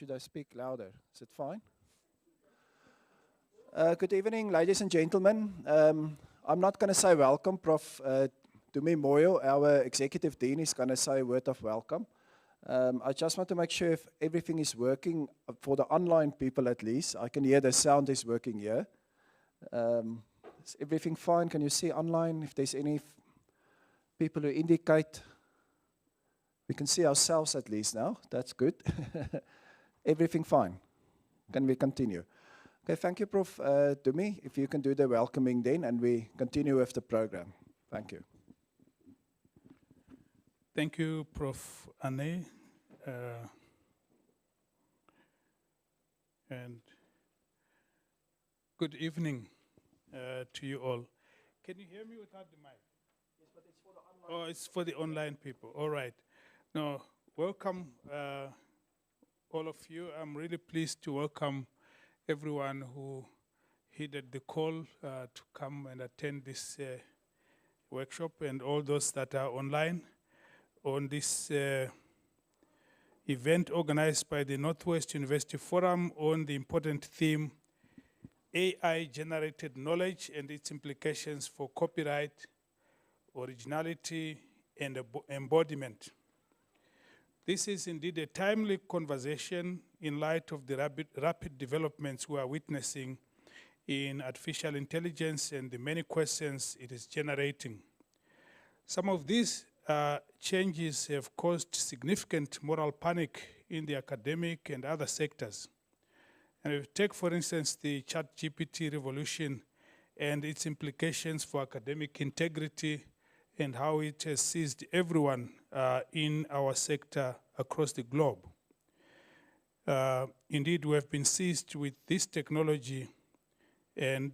should I speak louder? Is it fine? Good evening, ladies and gentlemen. I'm not going to say welcome. Prof. Tumi Moyo, our executive dean, is going to say a word of welcome. I just want to make sure if everything is working for the online people at least. I can hear the sound is working here. Is everything fine? Can you see online if there's any people who indicate? We can see ourselves at least now. That's good. Everything fine. Can we continue? Okay, thank you, Prof. Tumi. If you can do the welcoming then, and we continue with the program. Thank you. Thank you, Prof. Anne. And good evening to you all. Can you hear me without the mic? Yes, but it's for the online. Oh, it's for the online people. All right. Now, welcome all of you. I'm really pleased to welcome everyone who heeded the call to come and attend this workshop, and all those that are online on this event organized by the Northwest University Forum on the important theme, AI-generated knowledge and its implications for copyright, originality, and embodiment. This is indeed a timely conversation in light of the rapid developments we are witnessing in artificial intelligence and the many questions it is generating. Some of these changes have caused significant moral panic in the academic and other sectors. And if you take, for instance, the ChatGPT revolution and its implications for academic integrity and how it has seized everyone in our sector across the globe. Indeed, we have been seized with this technology and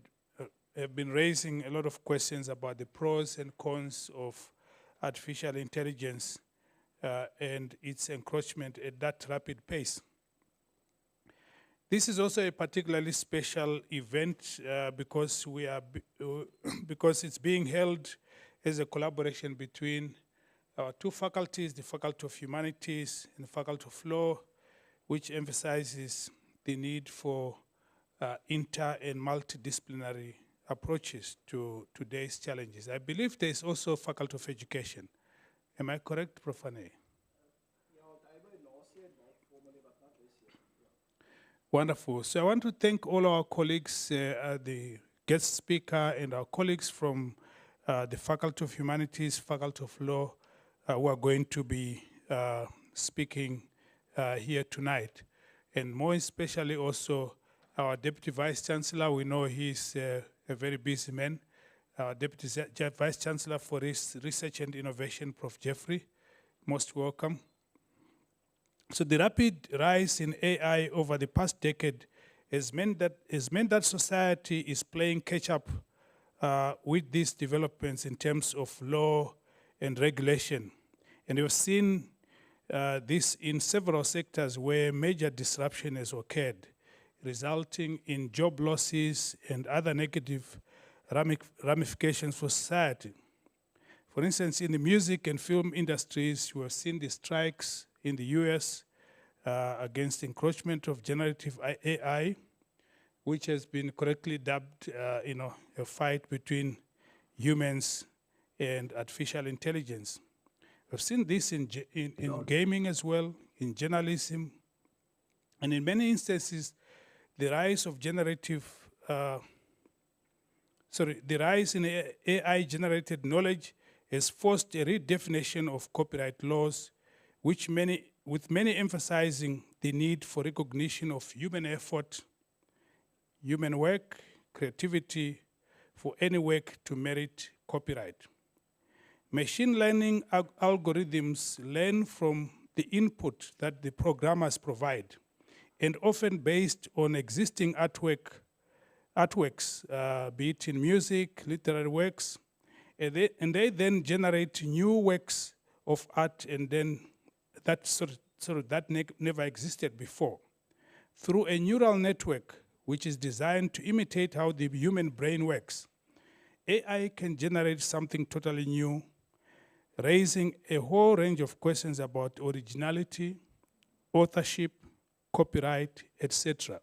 have been raising a lot of questions about the pros and cons of artificial intelligence and its encroachment at that rapid pace. This is also a particularly special event because because it's being held as a collaboration between our two faculties, the Faculty of Humanities and the Faculty of Law, which emphasizes the need for inter- and multidisciplinary approaches to today's challenges. I believe there is also Faculty of Education. Am I correct, Prof. Anne? Wonderful. So I want to thank all our colleagues, the guest speaker, and our colleagues from the Faculty of Humanities, Faculty of Law, who are going to be speaking here tonight. And more especially also our Deputy Vice Chancellor. We know he's a very busy man. Our Deputy Vice Chancellor for Research and Innovation, Prof. Jeffrey. Most welcome. So the rapid rise in AI over the past decade has meant that society is playing catch-up with these developments in terms of law and regulation. And we've seen this in several sectors where major disruption has occurred, resulting in job losses and other negative ramifications for society. For instance, in the music and film industries, we have seen the strikes in the US against encroachment of generative AI, which has been correctly dubbed a fight between humans and artificial intelligence. We've seen this in gaming as well, in journalism, and in many instances, the rise of the rise in AI-generated knowledge has forced a redefinition of copyright laws, with many emphasizing the need for recognition of human effort, human work, creativity, for any work to merit copyright. Machine learning algorithms learn from the input that the programmers provide, and often based on existing artworks, be it in music, literary works, and they then generate new works of art, and then that never existed before. Through a neural network, which is designed to imitate how the human brain works, AI can generate something totally new, raising a whole range of questions about originality, authorship, copyright, etc.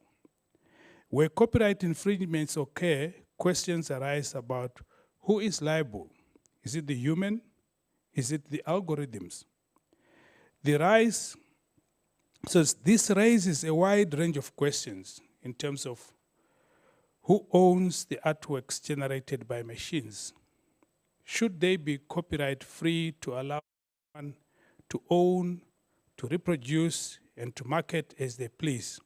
Where copyright infringements occur, questions arise about who is liable. Is it the human? Is it the algorithms? This raises a wide range of questions in terms of who owns the artworks generated by machines. Should they be copyright free to allow one to own, to reproduce, and to market as they please?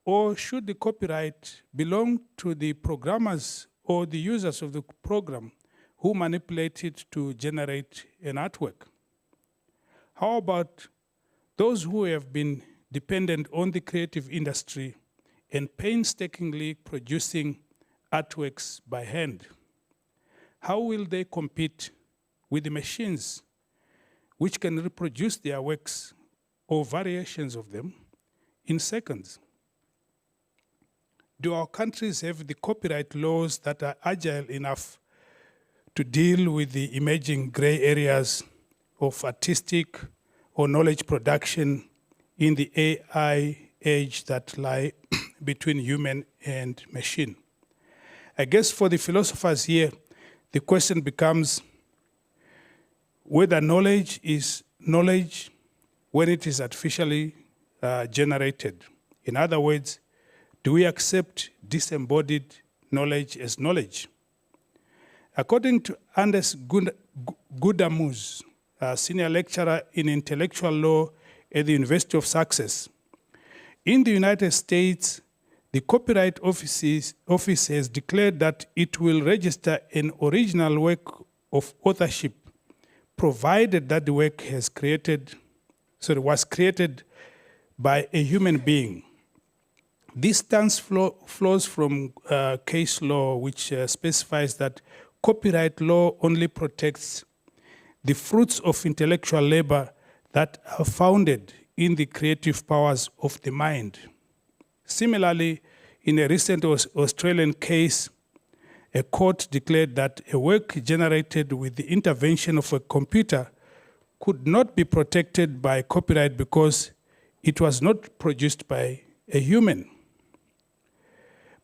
Or should the copyright belong to the programmers or the users of the program who manipulate it to generate an artwork? How about those who have been dependent on the creative industry and painstakingly producing artworks by hand? How will they compete with the machines which can reproduce their works or variations of them in seconds? Do our countries have the copyright laws that are agile enough to deal with the emerging gray areas of artistic or knowledge production in the AI age that lie between human and machine? I guess for the philosophers here, the question becomes whether knowledge is knowledge when it is artificially generated. In other words, do we accept disembodied knowledge as knowledge? According to Anders Gudamus, a senior lecturer in intellectual law at the University of Sussex, in the United States, the Copyright Office has declared that it will register an original work of authorship, provided that the work was created by a human being. This stance flows from case law, which specifies that copyright law only protects the fruits of intellectual labor that are founded in the creative powers of the mind. Similarly, in a recent Australian case, a court declared that a work generated with the intervention of a computer could not be protected by copyright because it was not produced by a human.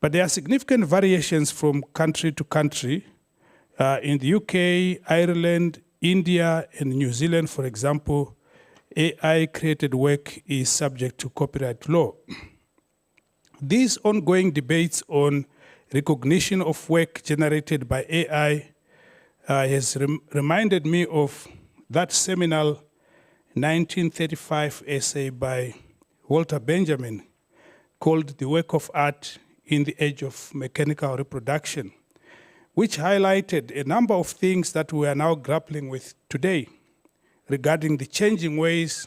But there are significant variations from country to country. In the UK, Ireland, India, and New Zealand, for example, AI-created work is subject to copyright law. These ongoing debates on recognition of work generated by AI has reminded me of that seminal 1935 essay by Walter Benjamin called The Work of Art in the Age of Mechanical Reproduction, which highlighted a number of things that we are now grappling with today regarding the changing ways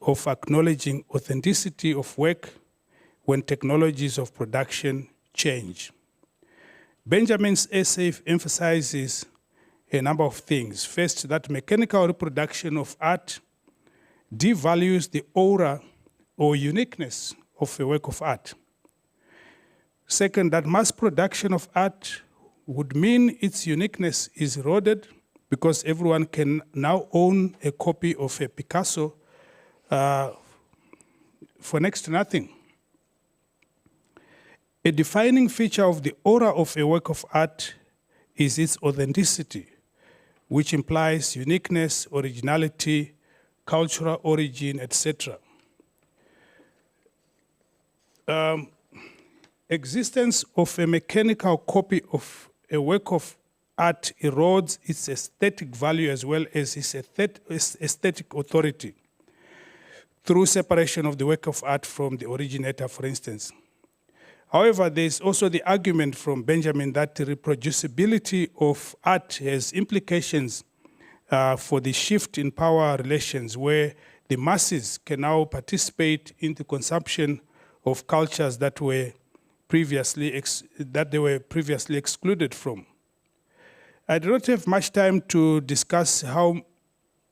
of acknowledging authenticity of work when technologies of production change. Benjamin's essay emphasizes a number of things. First, that mechanical reproduction of art devalues the aura or uniqueness of a work of art. Second, that mass production of art would mean its uniqueness is eroded because everyone can now own a copy of a Picasso for next to nothing. A defining feature of the aura of a work of art is its authenticity, which implies uniqueness, originality, cultural origin, etc. Existence of a mechanical copy of a work of art erodes its aesthetic value as well as its aesthetic authority through separation of the work of art from the originator, for instance. However, there is also the argument from Benjamin that the reproducibility of art has implications for the shift in power relations, where the masses can now participate in the consumption of cultures that they were previously excluded from. I do not have much time to discuss how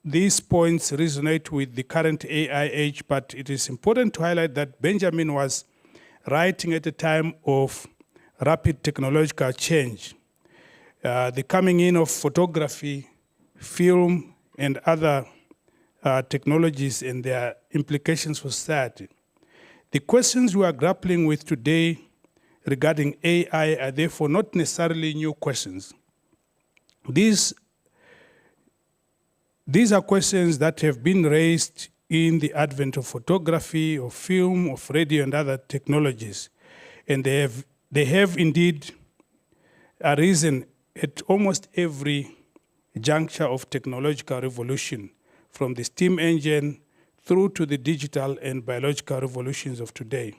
these points resonate with the current AI age, but it is important to highlight that Benjamin was writing at a time of rapid technological change. The coming in of photography, film, and other technologies and their implications for society. The questions we are grappling with today regarding AI are therefore not necessarily new questions. These are questions that have been raised in the advent of photography, of film, of radio, and other technologies. And they have indeed arisen at almost every juncture of technological revolution, from the steam engine through to the digital and biological revolutions of today.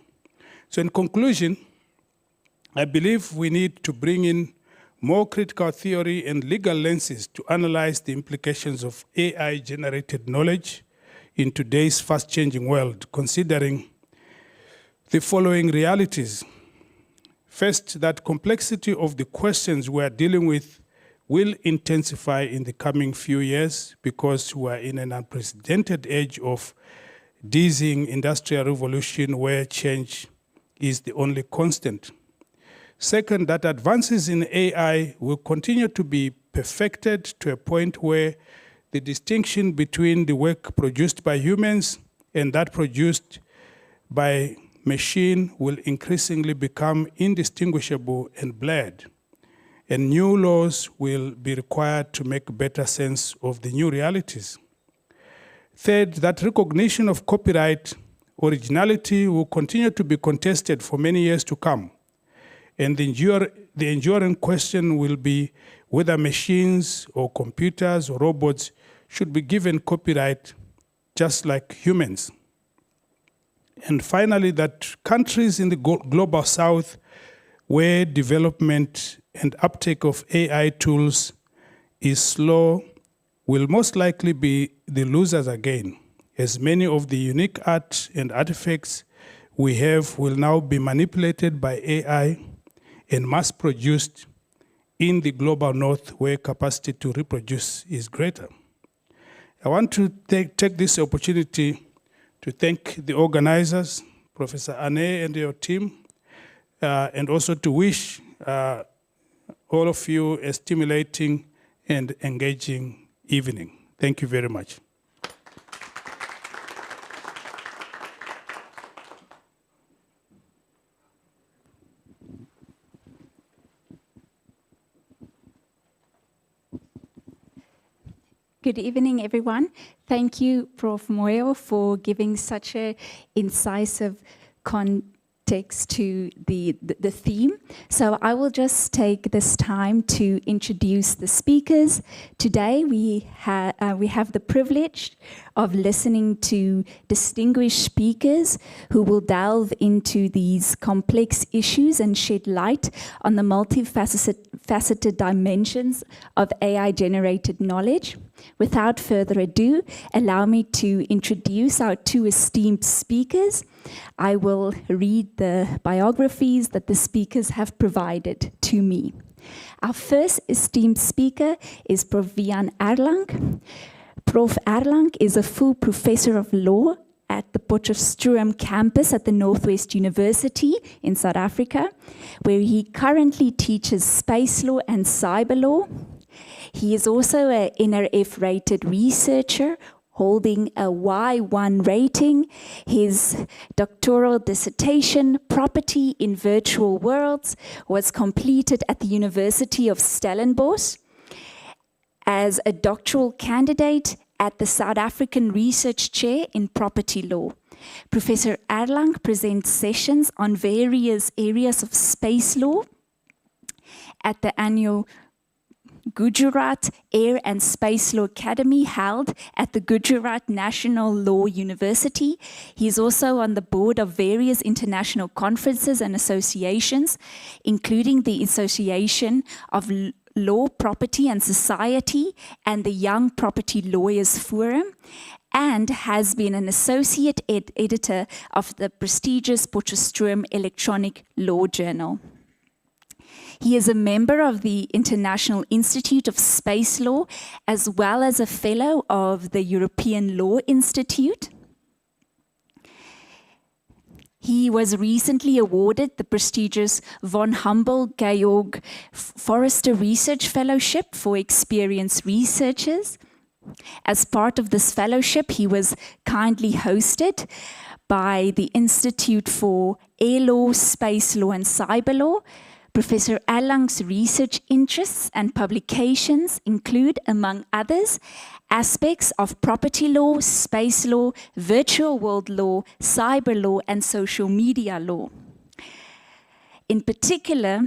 So in conclusion, I believe we need to bring in more critical theory and legal lenses to analyze the implications of AI-generated knowledge in today's fast-changing world, considering the following realities. First, that complexity of the questions we are dealing with will intensify in the coming few years because we are in an unprecedented age of dizzying industrial revolution where change is the only constant. Second, that advances in AI will continue to be perfected to a point where the distinction between the work produced by humans and that produced by machine will increasingly become indistinguishable and blurred. And new laws will be required to make better sense of the new realities. Third, that recognition of copyright originality will continue to be contested for many years to come. And the enduring question will be whether machines or computers or robots should be given copyright just like humans. And finally, that countries in the global south where development and uptake of AI tools is slow will most likely be the losers again, as many of the unique art and artifacts we have will now be manipulated by AI and mass-produced in the global north where capacity to reproduce is greater. I want to take this opportunity to thank the organizers, Professor Ane and your team, and also to wish all of you a stimulating and engaging evening. Thank you very much. Good evening, everyone. Thank you, Prof. Moyo, for giving such an incisive context to the theme. So I will just take this time to introduce the speakers. Today we have the privilege of listening to distinguished speakers who will delve into these complex issues and shed light on the multifaceted dimensions of AI-generated knowledge. Without further ado, allow me to introduce our two esteemed speakers. I will read the biographies that the speakers have provided to me. Our first esteemed speaker is Prof. Vian Erlang. Prof. Erlang is a full professor of law at the Potchefstroom campus at the Noordwes-Universiteit in South Africa, where he currently teaches space law and cyber law. He is also an NRF-rated researcher, holding a Y1 rating. His doctoral dissertation, Property in Virtual Worlds, was completed at the University of Stellenbosch as a doctoral candidate at the South African Research Chair in Property Law. Professor Erlang presents sessions on various areas of space law at the annual Gujarat Air and Space Law Academy held at the Gujarat National Law University. He is also on the board of various international conferences and associations, including the Association of Law, Property and Society and the Young Property Lawyers Forum, and has been an associate editor of the prestigious Potchefstroom Electronic Law Journal. He is a member of the International Institute of Space Law, as well as a fellow of the European Law Institute. He was recently awarded the prestigious Von Humboldt-Georg Forrester Research Fellowship for experienced researchers. As part of this fellowship, he was kindly hosted by the Institute for Air Law, Space Law and Cyber Law. Professor Erlang's research interests and publications include, among others, aspects of property law, space law, virtual world law, cyber law, and social media law. In particular,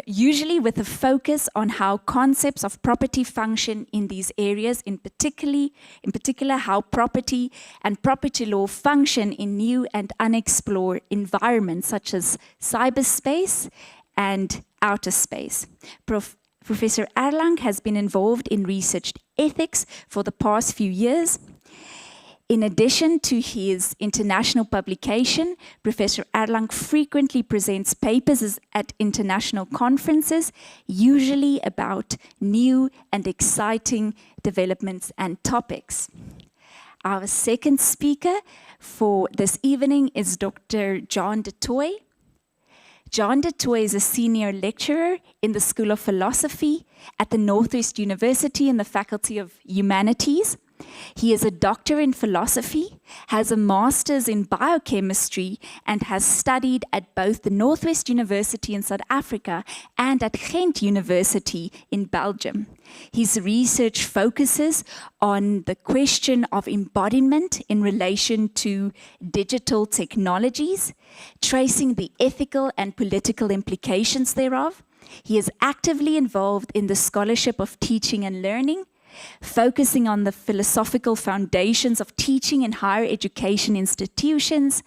usually with a focus on how concepts of property function in these areas, in particular how property and property law function in new and unexplored environments such as cyberspace and outer space. Professor Erlang has been involved in research ethics for the past few years. In addition to his international publication, Professor Erlang frequently presents papers at international conferences, usually about new and exciting developments and topics. Our second speaker for this evening is Dr. John du Toit. John du Toit is a senior lecturer in the School of Philosophy at the Noordwes-Universiteit in the Faculty of Humanities. He is a doctor in philosophy, has a master's in biochemistry, and has studied at both the Noordwes-Universiteit in South Africa and at Ghent University in Belgium. His research focuses on the question of embodiment in relation to digital technologies, tracing the ethical and political implications thereof. He is actively involved in the scholarship of teaching and learning, focusing on the philosophical foundations of teaching in higher education institutions.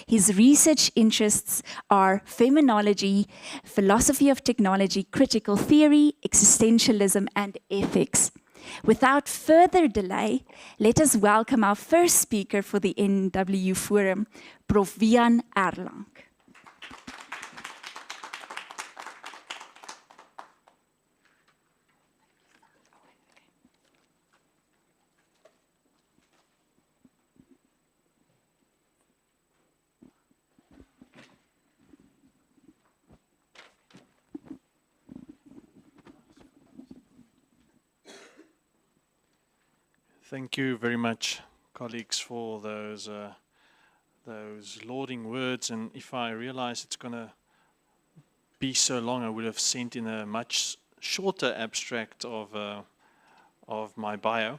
His research interests are feminology, philosophy of technology, critical theory, existentialism, and ethics. Without further delay, let us welcome our first speaker for the NW Forum, Prof. Vian Erlang. Thank you very much, colleagues, for those lauding words. And if I realize it's going to be so long, I would have sent in a much shorter abstract of my bio.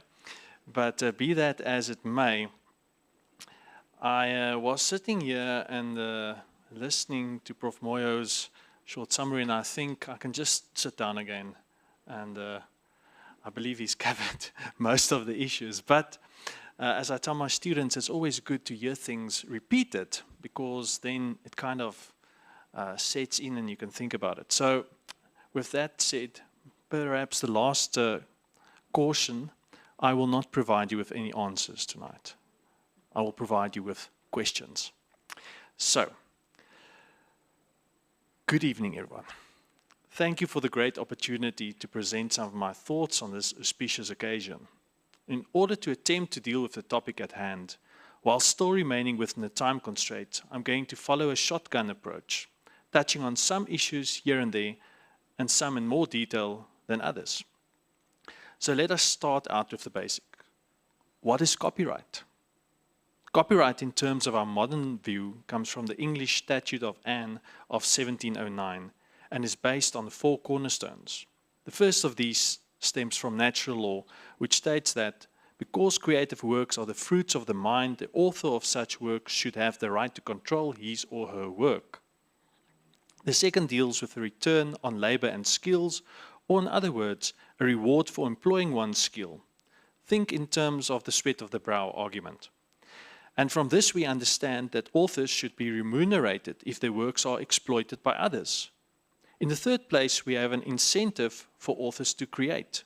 But be that as it may, I was sitting here and listening to Prof. Moyo's short summary, and I think I can just sit down again and I believe he's covered most of the issues. But as I tell my students, it's always good to hear things repeated, because then it kind of sets in and you can think about it. So with that said, perhaps the last caution, I will not provide you with any answers tonight. I will provide you with questions. So, good evening, everyone. Thank you for the great opportunity to present some of my thoughts on this auspicious occasion. In order to attempt to deal with the topic at hand, while still remaining within the time constraint, I'm going to follow a shotgun approach, touching on some issues here and there, and some in more detail than others. So let us start out with the basic. What is copyright? Copyright, in terms of our modern view, comes from the English Statute of Anne of 1709, and is based on the 4 cornerstones. The first of these stems from natural law, which states that because creative works are the fruits of the mind, the author of such works should have the right to control his or her work. The second deals with the return on labor and skills, or in other words, a reward for employing one's skill. Think in terms of the sweat of the brow argument. And from this we understand that authors should be remunerated if their works are exploited by others. In the third place, we have an incentive for authors to create.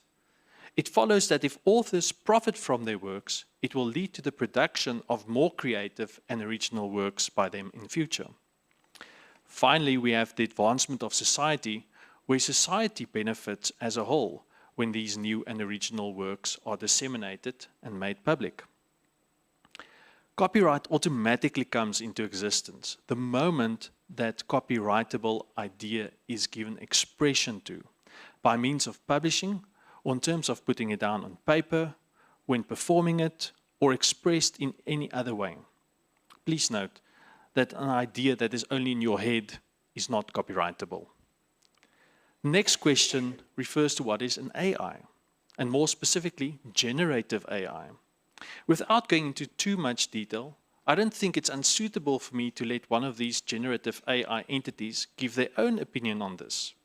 It follows that if authors profit from their works, it will lead to the production of more creative and original works by them in future. Finally, we have the advancement of society, where society benefits as a whole when these new and original works are disseminated and made public. Copyright automatically comes into existence the moment that copyrightable idea is given expression to, by means of publishing, or in terms of putting it down on paper, when performing it, or expressed in any other way. Please note that an idea that is only in your head is not copyrightable. The next question refers to what is an AI, and more specifically, generative AI. Without going into too much detail, I don't think it's unsuitable for me to let one of these generative AI entities give their own opinion on this.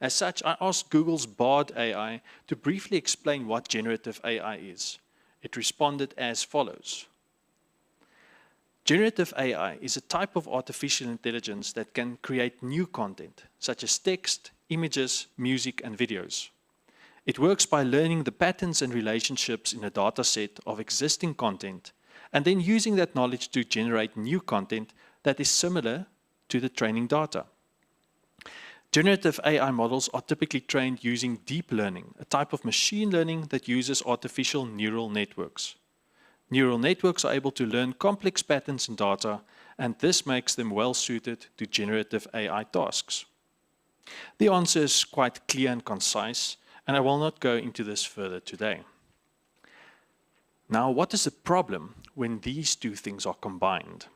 As such, I asked Google's Bard AI to briefly explain what generative AI is. It responded as follows. Generative AI is a type of artificial intelligence that can create new content, such as text, images, music, and videos. It works by learning the patterns and relationships in a data set of existing content, and then using that knowledge to generate new content that is similar to the training data. Generative AI models are typically trained using deep learning, a type of machine learning that uses artificial neural networks. Neural networks are able to learn complex patterns in data, and this makes them well suited to generative AI tasks. The answer is quite clear and concise, and I will not go into this further today. Now, what is the problem when these two things are combined?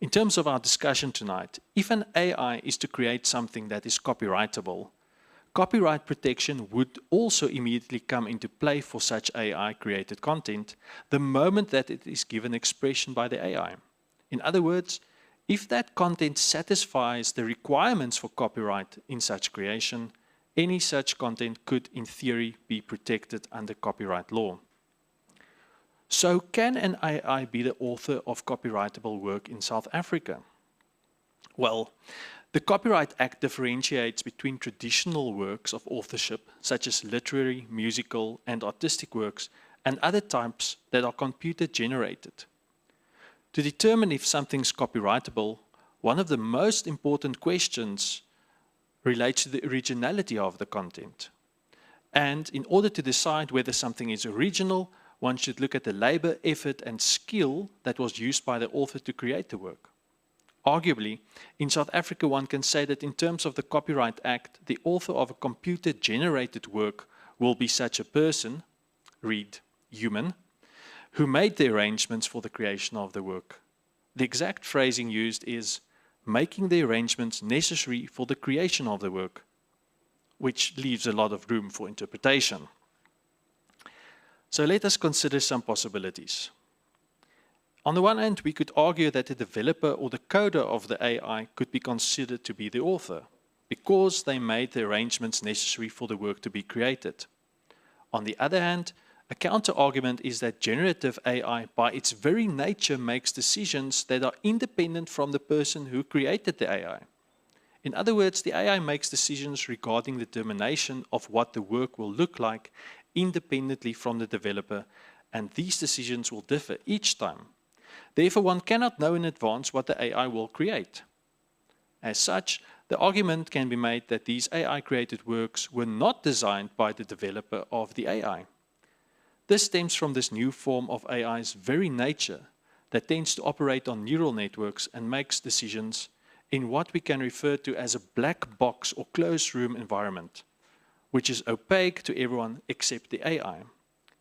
In terms of our discussion tonight, if an AI is to create something that is copyrightable, copyright protection would also immediately come into play for such AI-created content the moment that it is given expression by the AI. In other words, if that content satisfies the requirements for copyright in such creation, any such content could, in theory, be protected under copyright law. So, can an AI be the author of copyrightable work in South Africa? Well, the Copyright Act differentiates between traditional works of authorship, such as literary, musical, and artistic works, and other types that are computer-generated. To determine if something's copyrightable, one of the most important questions relates to the originality of the content. And in order to decide whether something is original, one should look at the labor, effort, and skill that was used by the author to create the work. Arguably, in South Africa, one can say that in terms of the Copyright Act, the author of a computer-generated work will be such a person, read human, who made the arrangements for the creation of the work. The exact phrasing used is making the arrangements necessary for the creation of the work, which leaves a lot of room for interpretation. So let us consider some possibilities. On the one hand, we could argue that the developer or the coder of the AI could be considered to be the author, because they made the arrangements necessary for the work to be created. On the other hand, a counter-argument is that generative AI, by its very nature, makes decisions that are independent from the person who created the AI. In other words, the AI makes decisions regarding the determination of what the work will look like independently from the developer, and these decisions will differ each time. Therefore, one cannot know in advance what the AI will create. As such, the argument can be made that these AI-created works were not designed by the developer of the AI. This stems from this new form of AI's very nature that tends to operate on neural networks and makes decisions in what we can refer to as a black box or closed room environment, which is opaque to everyone except the AI.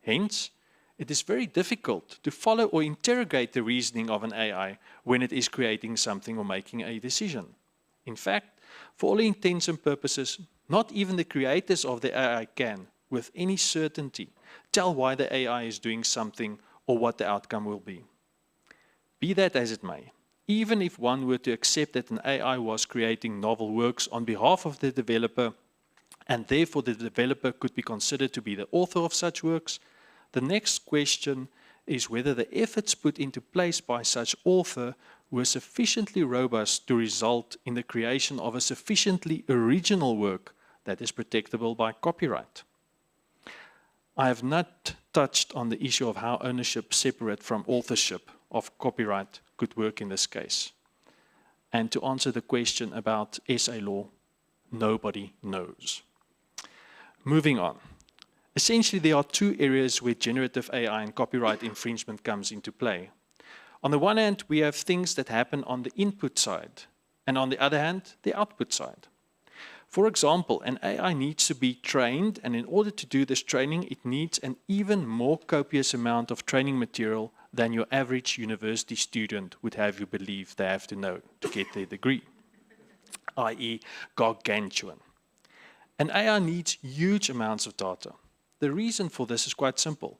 Hence, it is very difficult to follow or interrogate the reasoning of an AI when it is creating something or making a decision. In fact, for all intents and purposes, not even the creators of the AI can, with any certainty, tell why the AI is doing something or what the outcome will be. Be that as it may, even if one were to accept that an AI was creating novel works on behalf of the developer, and therefore the developer could be considered to be the author of such works, the next question is whether the efforts put into place by such author were sufficiently robust to result in the creation of a sufficiently original work that is protectable by copyright. I have not touched on the issue of how ownership separate from authorship of copyright could work in this case. And to answer the question about SA law, nobody knows. Moving on. Essentially, there are two areas where generative AI and copyright infringement comes into play. On the one hand, we have things that happen on the input side, and on the other hand, the output side. For example, an AI needs to be trained, and in order to do this training, it needs an even more copious amount of training material than your average university student would have you believe they have to know to get their degree, i.e. gargantuan. An AI needs huge amounts of data. The reason for this is quite simple.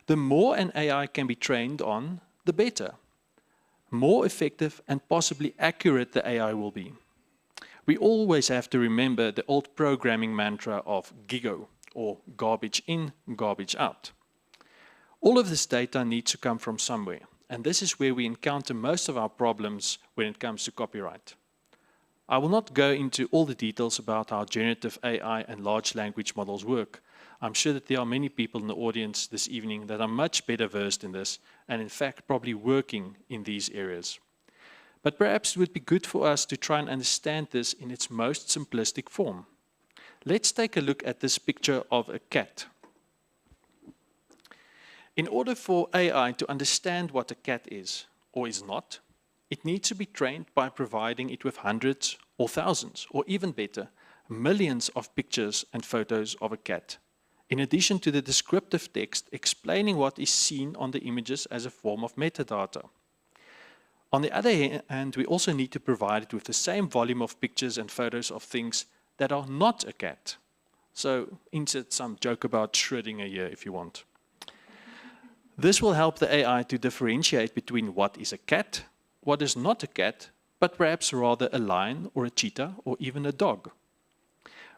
The more an AI can be trained on, the better. More effective and possibly accurate the AI will be. We always have to remember the old programming mantra of GIGO, or garbage in, garbage out. All of this data needs to come from somewhere, and this is where we encounter most of our problems when it comes to copyright. I will not go into all the details about how generative AI and large language models work. I'm sure that there are many people in the audience this evening that are much better versed in this, and in fact probably working in these areas. But perhaps it would be good for us to try and understand this in its most simplistic form. Let's take a look at this picture of a cat. In order for AI to understand what a cat is or is not, it needs to be trained by providing it with hundreds or thousands, or even better, millions of pictures and photos of a cat, in addition to the descriptive text explaining what is seen on the images as a form of metadata. On the other hand, we also need to provide it with the same volume of pictures and photos of things that are not a cat. So insert some joke about Schrödinger here if you want. This will help the AI to differentiate between what is a cat, what is not a cat, but perhaps rather a lion or a cheetah or even a dog.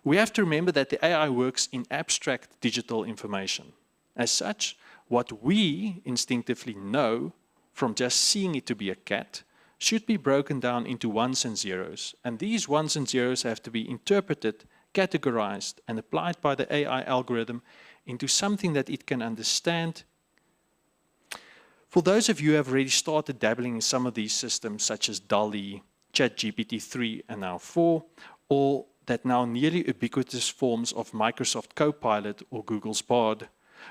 We have to remember that the AI works in abstract digital information. As such, what we instinctively know from just seeing it to be a cat should be broken down into ones and zeros, and these ones and zeros have to be interpreted, categorized, and applied by the AI algorithm into something that it can understand. For those of you who have already started dabbling in some of these systems, such as DALL-E, ChatGPT 3 and now 4, or that now nearly ubiquitous forms of Microsoft Copilot or Google's Bard,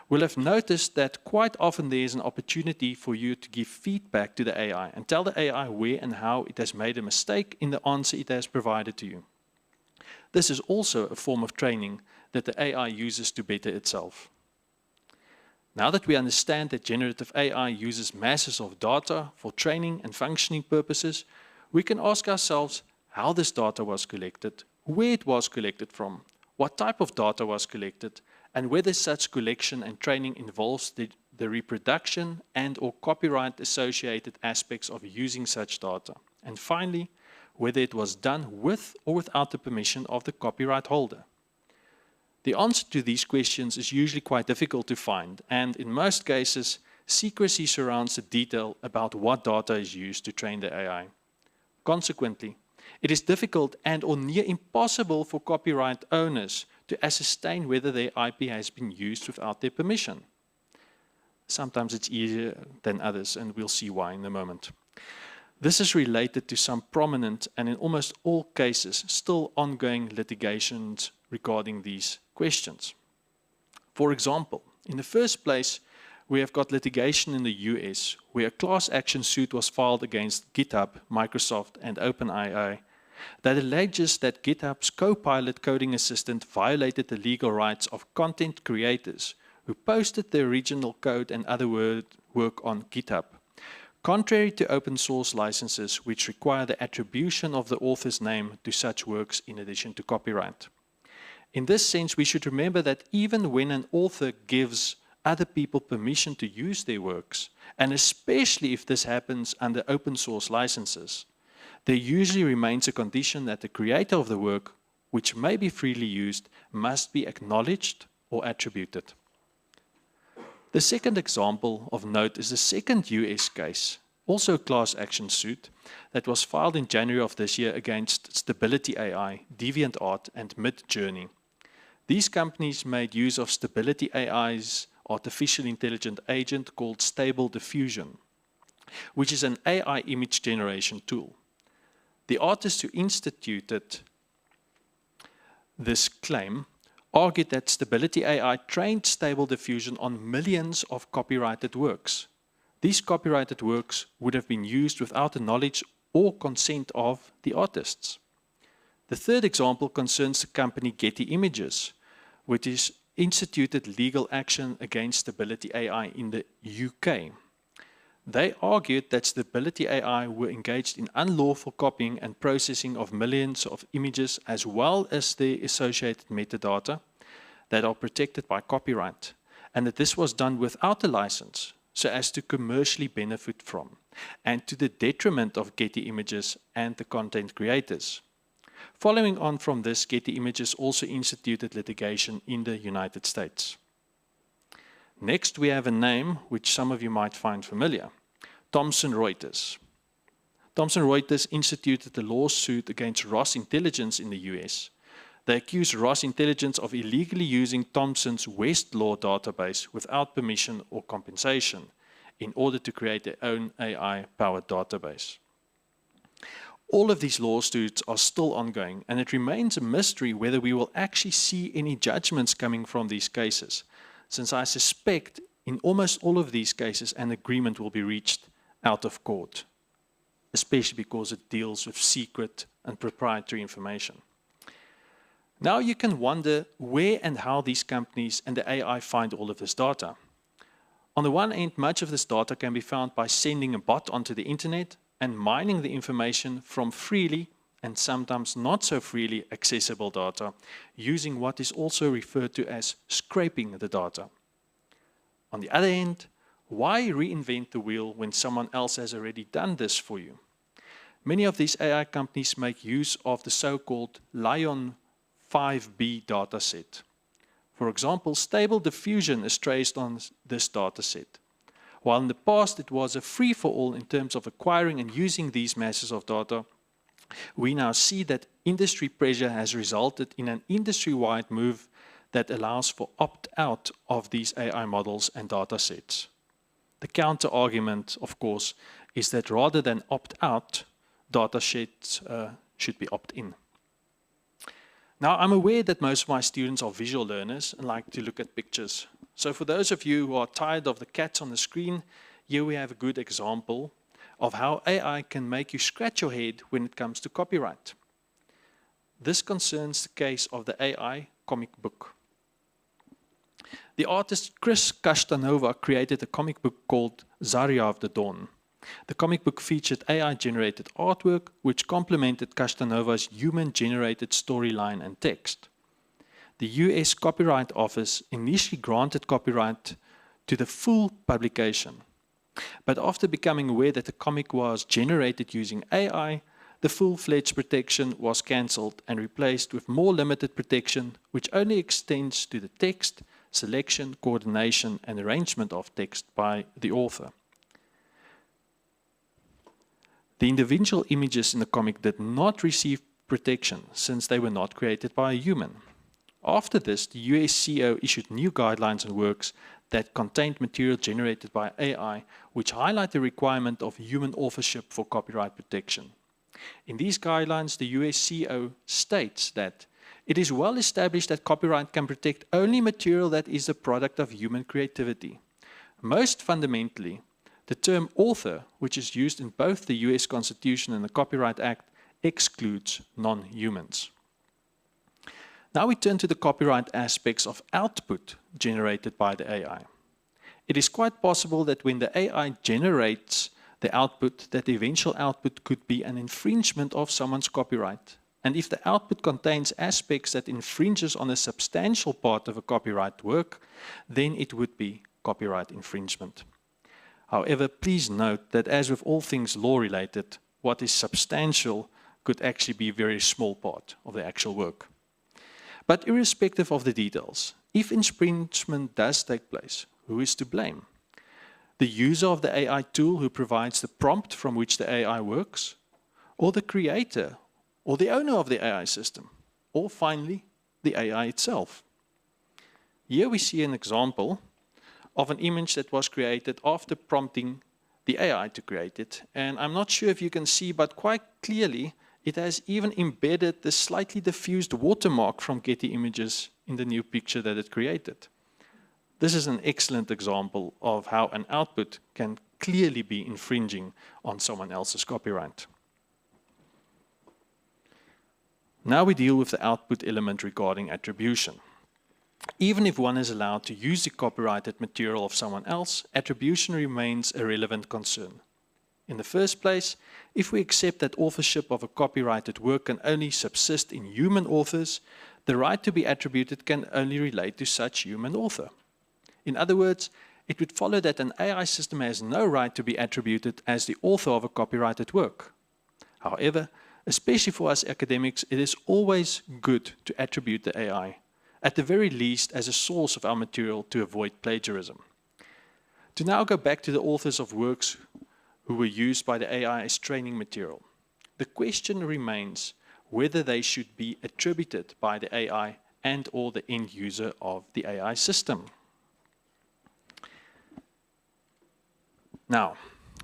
will have noticed that quite often there is an opportunity for you to give feedback to the AI and tell the AI where and how it has made a mistake in the answer it has provided to you. This is also a form of training that the AI uses to better itself. Now that we understand that generative AI uses masses of data for training and functioning purposes, we can ask ourselves how this data was collected, where it was collected from, what type of data was collected, and whether such collection and training involves the reproduction and or copyright associated aspects of using such data. And finally, whether it was done with or without the permission of the copyright holder. The answer to these questions is usually quite difficult to find, and in most cases, secrecy surrounds the detail about what data is used to train the AI. Consequently, it is difficult and or near impossible for copyright owners to ascertain whether their IP has been used without their permission. Sometimes it's easier than others, and we'll see why in a moment. This is related to some prominent and in almost all cases still ongoing litigations regarding these questions. For example, in the first place, we have got litigation in the US where a class action suit was filed against GitHub, Microsoft, and OpenAI that alleges that GitHub's Copilot coding assistant violated the legal rights of content creators who posted the original code and other work on GitHub, contrary to open source licenses which require the attribution of the author's name to such works in addition to copyright. In this sense, we should remember that even when an author gives other people permission to use their works, and especially if this happens under open source licenses, there usually remains a condition that the creator of the work, which may be freely used, must be acknowledged or attributed. The second example of note is the second US case, also a class action suit, that was filed in January of this year against Stability AI, DeviantArt, and Midjourney. These companies made use of Stability AI's artificial intelligent agent called Stable Diffusion, which is an AI image generation tool. The artists who instituted this claim argued that Stability AI trained Stable Diffusion on millions of copyrighted works. These copyrighted works would have been used without the knowledge or consent of the artists. The third example concerns the company Getty Images, which has instituted legal action against Stability AI in the UK. They argued that Stability AI were engaged in unlawful copying and processing of millions of images as well as the associated metadata that are protected by copyright, and that this was done without a license so as to commercially benefit from, and to the detriment of Getty Images and the content creators. Following on from this, Getty Images also instituted litigation in the United States. Next, we have a name which some of you might find familiar, Thomson Reuters. Thomson Reuters instituted a lawsuit against Ross Intelligence in the US. They accused Ross Intelligence of illegally using Thomson's Westlaw database without permission or compensation in order to create their own AI-powered database. All of these lawsuits are still ongoing, and it remains a mystery whether we will actually see any judgments coming from these cases, since I suspect in almost all of these cases an agreement will be reached out of court, especially because it deals with secret and proprietary information. Now you can wonder where and how these companies and the AI find all of this data. On the one end, much of this data can be found by sending a bot onto the internet and mining the information from freely and sometimes not so freely accessible data, using what is also referred to as scraping the data. On the other hand, why reinvent the wheel when someone else has already done this for you? Many of these AI companies make use of the so-called Lion 5B dataset. For example, Stable Diffusion is traced on this dataset. While in the past it was a free-for-all in terms of acquiring and using these masses of data, we now see that industry pressure has resulted in an industry-wide move that allows for opt-out of these AI models and datasets. The counter-argument, of course, is that rather than opt-out, datasets should be opt-in. Now, I'm aware that most of my students are visual learners and like to look at pictures. So for those of you who are tired of the cats on the screen, here we have a good example of how AI can make you scratch your head when it comes to copyright. This concerns the case of the AI comic book. The artist Chris Castanova created a comic book called Zarya of the Dawn. The comic book featured AI-generated artwork which complemented Castanova's human-generated storyline and text. The US Copyright Office initially granted copyright to the full publication, but after becoming aware that the comic was generated using AI, the full-fledged protection was cancelled and replaced with more limited protection, which only extends to the text, selection, coordination, and arrangement of text by the author. The individual images in the comic did not receive protection since they were not created by a human. After this, the USCO issued new guidelines on works that contained material generated by AI, which highlight the requirement of human authorship for copyright protection. In these guidelines, the USCO states that it is well established that copyright can protect only material that is a product of human creativity. Most fundamentally, the term author, which is used in both the US Constitution and the Copyright Act, excludes non-humans. Now we turn to the copyright aspects of output generated by the AI. It is quite possible that when the AI generates the output, that the eventual output could be an infringement of someone's copyright. And if the output contains aspects that infringes on a substantial part of a copyright work, then it would be copyright infringement. However, please note that as with all things law-related, what is substantial could actually be a very small part of the actual work. But irrespective of the details, if infringement does take place, who is to blame? The user of the AI tool who provides the prompt from which the AI works, or the creator, or the owner of the AI system, or finally, the AI itself? Here we see an example of an image that was created after prompting the AI to create it. And I'm not sure if you can see, but quite clearly, it has even embedded the slightly diffused watermark from Getty Images in the new picture that it created. This is an excellent example of how an output can clearly be infringing on someone else's copyright. Now we deal with the output element regarding attribution. Even if one is allowed to use the copyrighted material of someone else, attribution remains a relevant concern. In the first place, if we accept that authorship of a copyrighted work can only subsist in human authors, the right to be attributed can only relate to such human author. In other words, it would follow that an AI system has no right to be attributed as the author of a copyrighted work. However, especially for us academics, it is always good to attribute the AI, at the very least as a source of our material to avoid plagiarism. To now go back to the authors of works who were used by the AI as training material, the question remains whether they should be attributed by the AI and or the end user of the AI system. Now,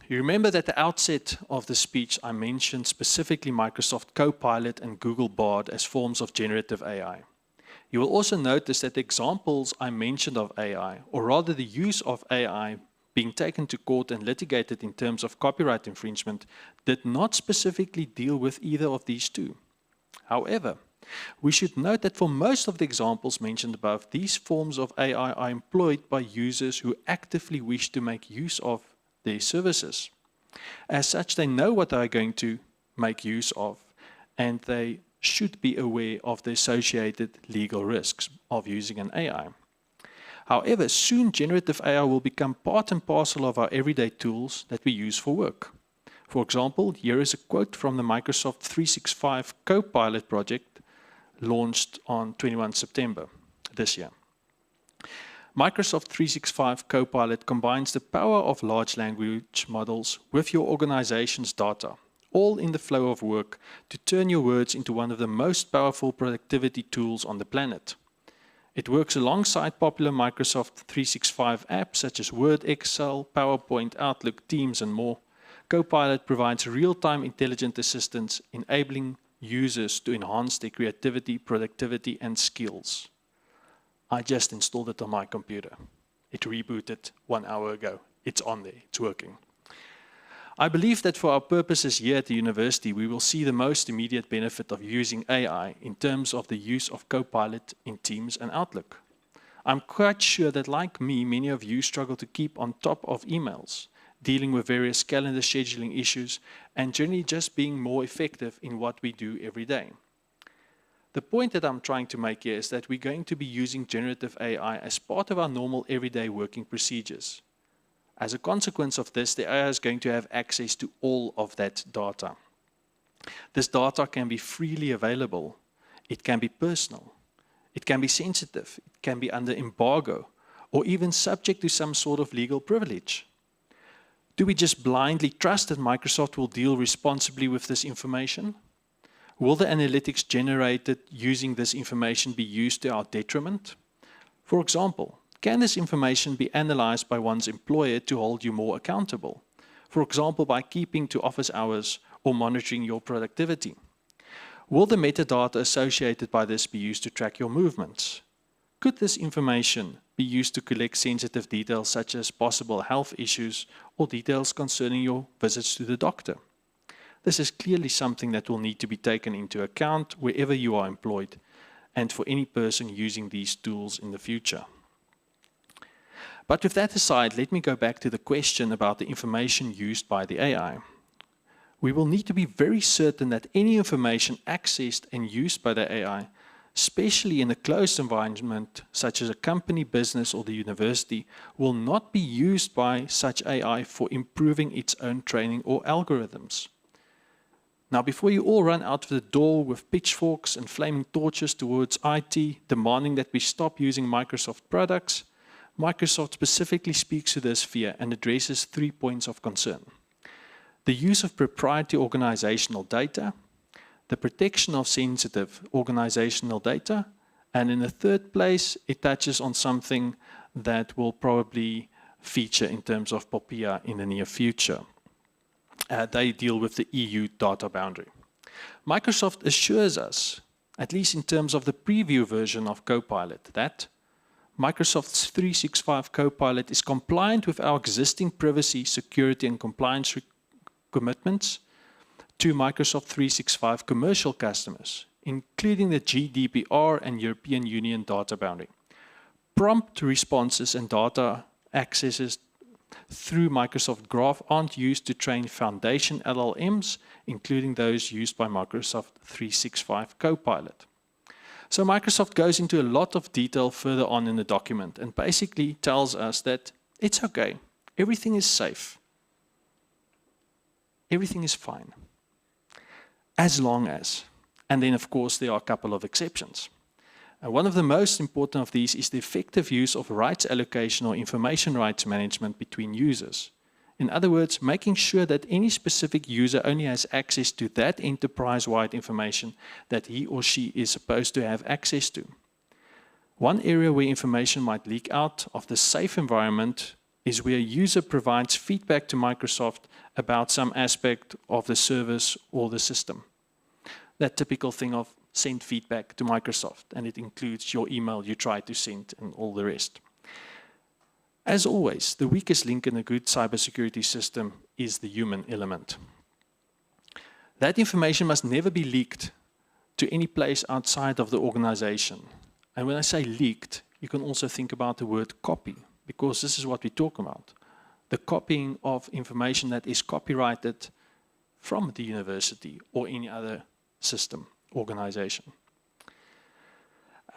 you remember that at the outset of the speech I mentioned specifically Microsoft Copilot and Google Bard as forms of generative AI. You will also notice that the examples I mentioned of AI, or rather the use of AI being taken to court and litigated in terms of copyright infringement, did not specifically deal with either of these two. However, we should note that for most of the examples mentioned above, these forms of AI are employed by users who actively wish to make use of their services. As such, they know what they are going to make use of, and they should be aware of the associated legal risks of using an AI. However, soon generative AI will become part and parcel of our everyday tools that we use for work. For example, here is a quote from the Microsoft 365 Copilot project launched on 21 September this year. Microsoft 365 Copilot combines the power of large language models with your organization's data, all in the flow of work, to turn your words into one of the most powerful productivity tools on the planet. It works alongside popular Microsoft 365 apps such as Word, Excel, PowerPoint, Outlook, Teams, and more. Copilot provides real-time intelligent assistance, enabling users to enhance their creativity, productivity, and skills. I just installed it on my computer. It rebooted 1 hour ago. It's on there, it's working. I believe that for our purposes here at the university, we will see the most immediate benefit of using AI in terms of the use of Copilot in Teams and Outlook. I'm quite sure that, like me, many of you struggle to keep on top of emails, dealing with various calendar scheduling issues, and generally just being more effective in what we do every day. The point that I'm trying to make here is that we're going to be using generative AI as part of our normal everyday working procedures. As a consequence of this, the AI is going to have access to all of that data. This data can be freely available. It can be personal. It can be sensitive. It can be under embargo, or even subject to some sort of legal privilege. Do we just blindly trust that Microsoft will deal responsibly with this information? Will the analytics generated using this information be used to our detriment? For example, can this information be analyzed by one's employer to hold you more accountable? For example, by keeping to office hours or monitoring your productivity? Will the metadata associated by this be used to track your movements? Could this information be used to collect sensitive details such as possible health issues or details concerning your visits to the doctor? This is clearly something that will need to be taken into account wherever you are employed and for any person using these tools in the future. But with that aside, let me go back to the question about the information used by the AI. We will need to be very certain that any information accessed and used by the AI, especially in a closed environment such as a company, business, or the university, will not be used by such AI for improving its own training or algorithms. Now, before you all run out of the door with pitchforks and flaming torches towards IT, demanding that we stop using Microsoft products, Microsoft specifically speaks to this fear and addresses 3 points of concern: the use of proprietary organizational data, the protection of sensitive organizational data, and in the third place, it touches on something that will probably feature in terms of POPIA in the near future. They deal with the EU data boundary. Microsoft assures us, at least in terms of the preview version of Copilot, that Microsoft's 365 Copilot is compliant with our existing privacy, security, and compliance commitments to Microsoft 365 commercial customers, including the GDPR and European Union data boundary. Prompt responses and data accesses through Microsoft Graph aren't used to train foundation LLMs, including those used by Microsoft 365 Copilot. So Microsoft goes into a lot of detail further on in the document and basically tells us that it's okay, everything is safe, everything is fine, as long as, and then of course there are a couple of exceptions. One of the most important of these is the effective use of rights allocation or information rights management between users. In other words, making sure that any specific user only has access to that enterprise-wide information that he or she is supposed to have access to. One area where information might leak out of the safe environment is where a user provides feedback to Microsoft about some aspect of the service or the system. That typical thing of send feedback to Microsoft, and it includes your email you try to send and all the rest. As always, the weakest link in a good cybersecurity system is the human element. That information must never be leaked to any place outside of the organization. And when I say leaked, you can also think about the word copy, because this is what we talk about. The copying of information that is copyrighted from the university or any other system, organization.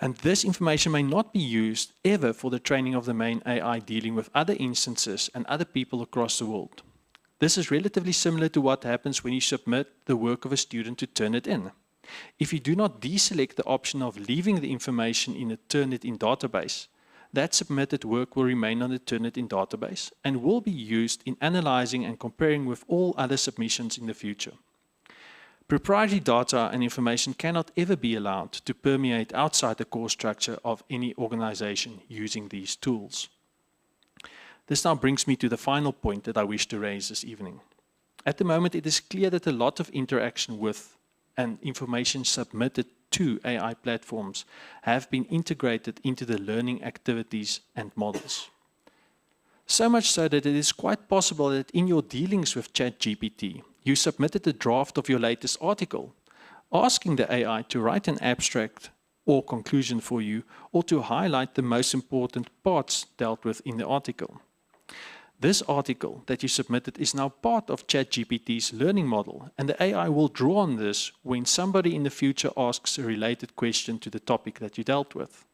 And this information may not be used ever for the training of the main AI dealing with other instances and other people across the world. This is relatively similar to what happens when you submit the work of a student to Turnitin. If you do not deselect the option of leaving the information in a Turnitin database, that submitted work will remain on the Turnitin database and will be used in analyzing and comparing with all other submissions in the future. Proprietary data and information cannot ever be allowed to permeate outside the core structure of any organization using these tools. This now brings me to the final point that I wish to raise this evening. At the moment, it is clear that a lot of interaction with and information submitted to AI platforms have been integrated into the learning activities and models. So much so that it is quite possible that in your dealings with ChatGPT, you submitted a draft of your latest article, asking the AI to write an abstract or conclusion for you, or to highlight the most important parts dealt with in the article. This article that you submitted is now part of ChatGPT's learning model, and the AI will draw on this when somebody in the future asks a related question to the topic that you dealt with.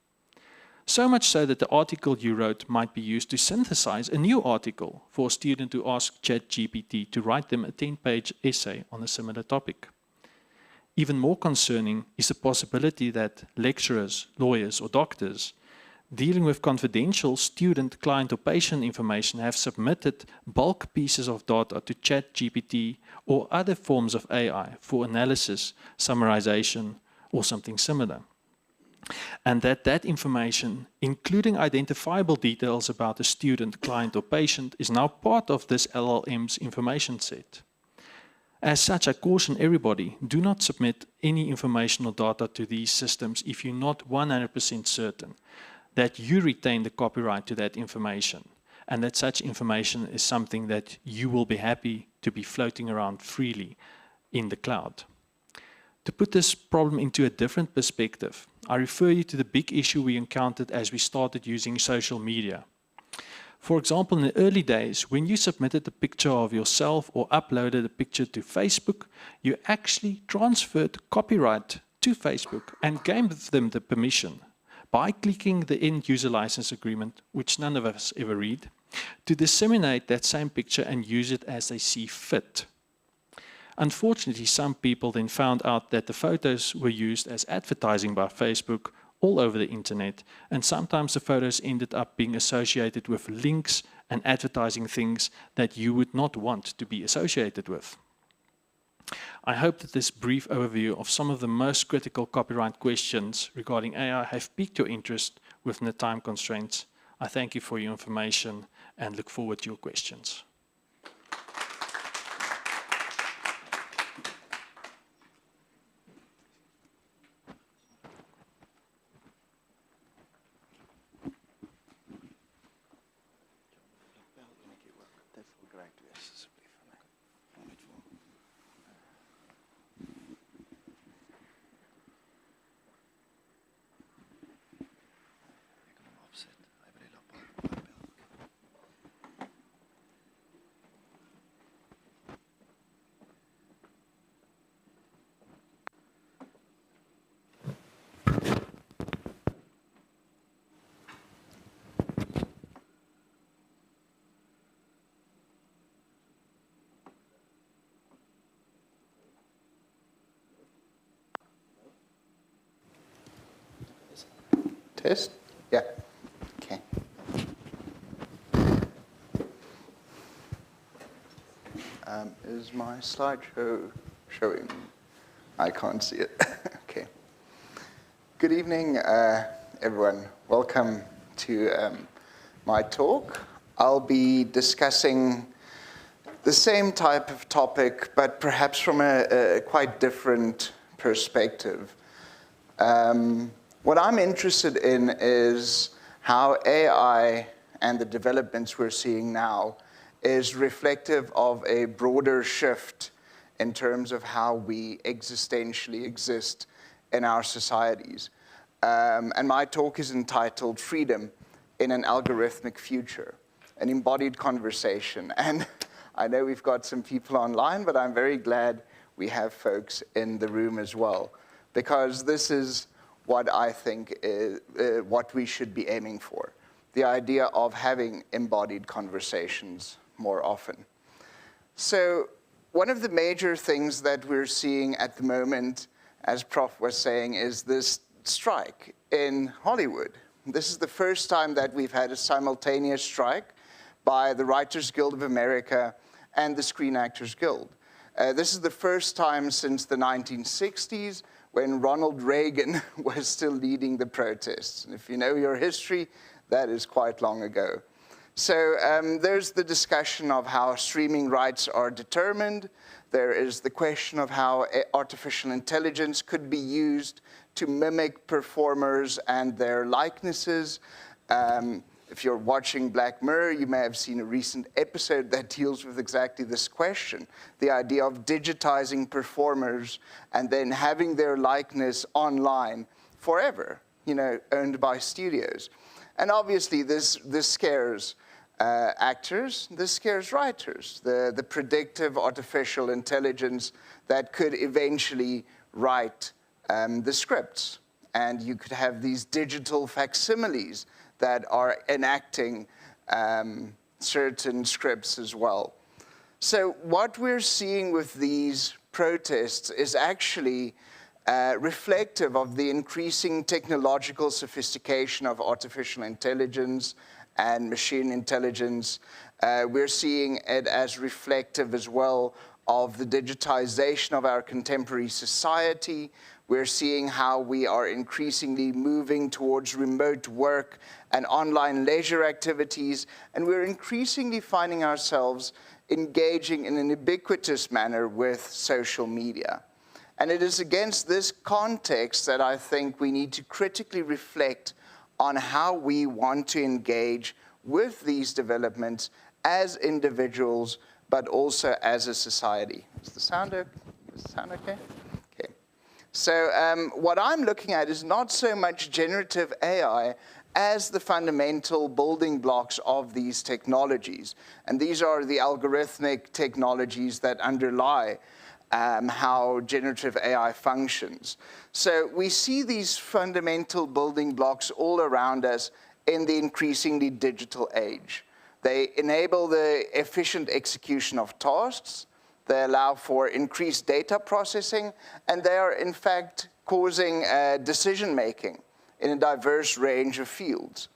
So much so that the article you wrote might be used to synthesize a new article for a student to ask ChatGPT to write them a 10-page essay on a similar topic. Even more concerning is the possibility that lecturers, lawyers, or doctors dealing with confidential student, client, or patient information have submitted bulk pieces of data to ChatGPT or other forms of AI for analysis, summarization, or something similar. And that information, including identifiable details about the student, client, or patient, is now part of this LLM's information set. As such, I caution everybody, do not submit any information or data to these systems if you're not 100% certain that you retain the copyright to that information, and that such information is something that you will be happy to be floating around freely in the cloud. To put this problem into a different perspective, I refer you to the big issue we encountered as we started using social media. For example, in the early days, when you submitted a picture of yourself or uploaded a picture to Facebook, you actually transferred copyright to Facebook and gave them the permission by clicking the end user license agreement, which none of us ever read, to disseminate that same picture and use it as they see fit. Unfortunately, some people then found out that the photos were used as advertising by Facebook all over the internet, and sometimes the photos ended up being associated with links and advertising things that you would not want to be associated with. I hope that this brief overview of some of the most critical copyright questions regarding AI have piqued your interest within the time constraints. I thank you for your information and look forward to your questions. Test? Yeah. Okay. Is my slideshow showing? I can't see it. Okay. Good evening, everyone. Welcome to my talk. I'll be discussing the same type of topic, but perhaps from a quite different perspective. What I'm interested in is how AI and the developments we're seeing now is reflective of a broader shift in terms of how we existentially exist in our societies. And my talk is entitled Freedom in an Algorithmic Future, an embodied conversation. And I know we've got some people online, but I'm very glad we have folks in the room as well, because this is what I think is what we should be aiming for, the idea of having embodied conversations more often. So one of the major things that we're seeing at the moment, as Prof was saying, is this strike in Hollywood. This is the first time that we've had a simultaneous strike by the Writers Guild of America and the Screen Actors Guild. This is the first time since the 1960s when Ronald Reagan was still leading the protests. And if you know your history, that is quite long ago. So there's the discussion of how streaming rights are determined. There is the question of how artificial intelligence could be used to mimic performers and their likenesses. If you're watching Black Mirror, you may have seen a recent episode that deals with exactly this question, the idea of digitizing performers and then having their likeness online forever, you know, owned by studios. And obviously, this scares actors, this scares writers, the predictive artificial intelligence that could eventually write the scripts. And you could have these digital facsimiles that are enacting certain scripts as well. So what we're seeing with these protests is actually reflective of the increasing technological sophistication of artificial intelligence and machine intelligence. We're seeing it as reflective as well of the digitization of our contemporary society. We're seeing how we are increasingly moving towards remote work and online leisure activities, and we're increasingly finding ourselves engaging in an ubiquitous manner with social media. And it is against this context that I think we need to critically reflect on how we want to engage with these developments as individuals, but also as a society. Is the sound okay? Okay. So what I'm looking at is not so much generative AI as the fundamental building blocks of these technologies. And these are the algorithmic technologies that underlie how generative AI functions. So we see these fundamental building blocks all around us in the increasingly digital age. They enable the efficient execution of tasks, they allow for increased data processing, and they are in fact causing decision-making in a diverse range of fields.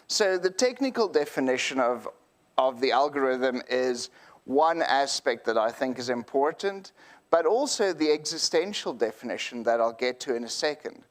So the technical definition of the algorithm is one aspect that I think is important, but also the existential definition that I'll get to in a second.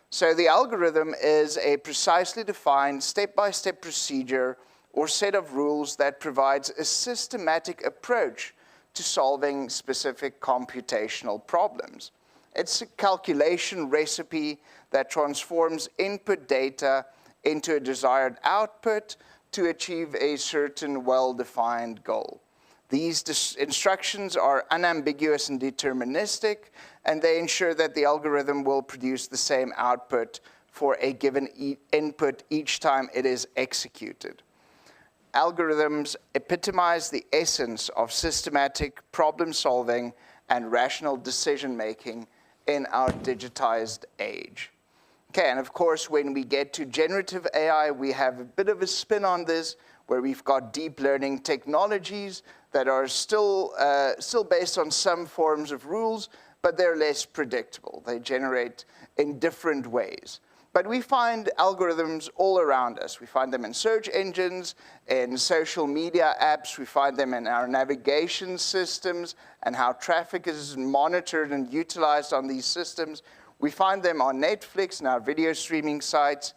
So the algorithm is a precisely defined step-by-step procedure or set of rules that provides a systematic approach to solving specific computational problems. It's a calculation recipe that transforms input data into a desired output to achieve a certain well-defined goal. These instructions are unambiguous and deterministic, and they ensure that the algorithm will produce the same output for a given input each time it is executed. Algorithms epitomize the essence of systematic problem solving and rational decision making in our digitized age. Okay, and of course, when we get to generative AI, we have a bit of a spin on this, where we've got deep learning technologies that are still based on some forms of rules, but they're less predictable. They generate in different ways. But we find algorithms all around us. We find them in search engines, in social media apps. We find them in our navigation systems and how traffic is monitored and utilized on these systems. We find them on Netflix and our video streaming sites,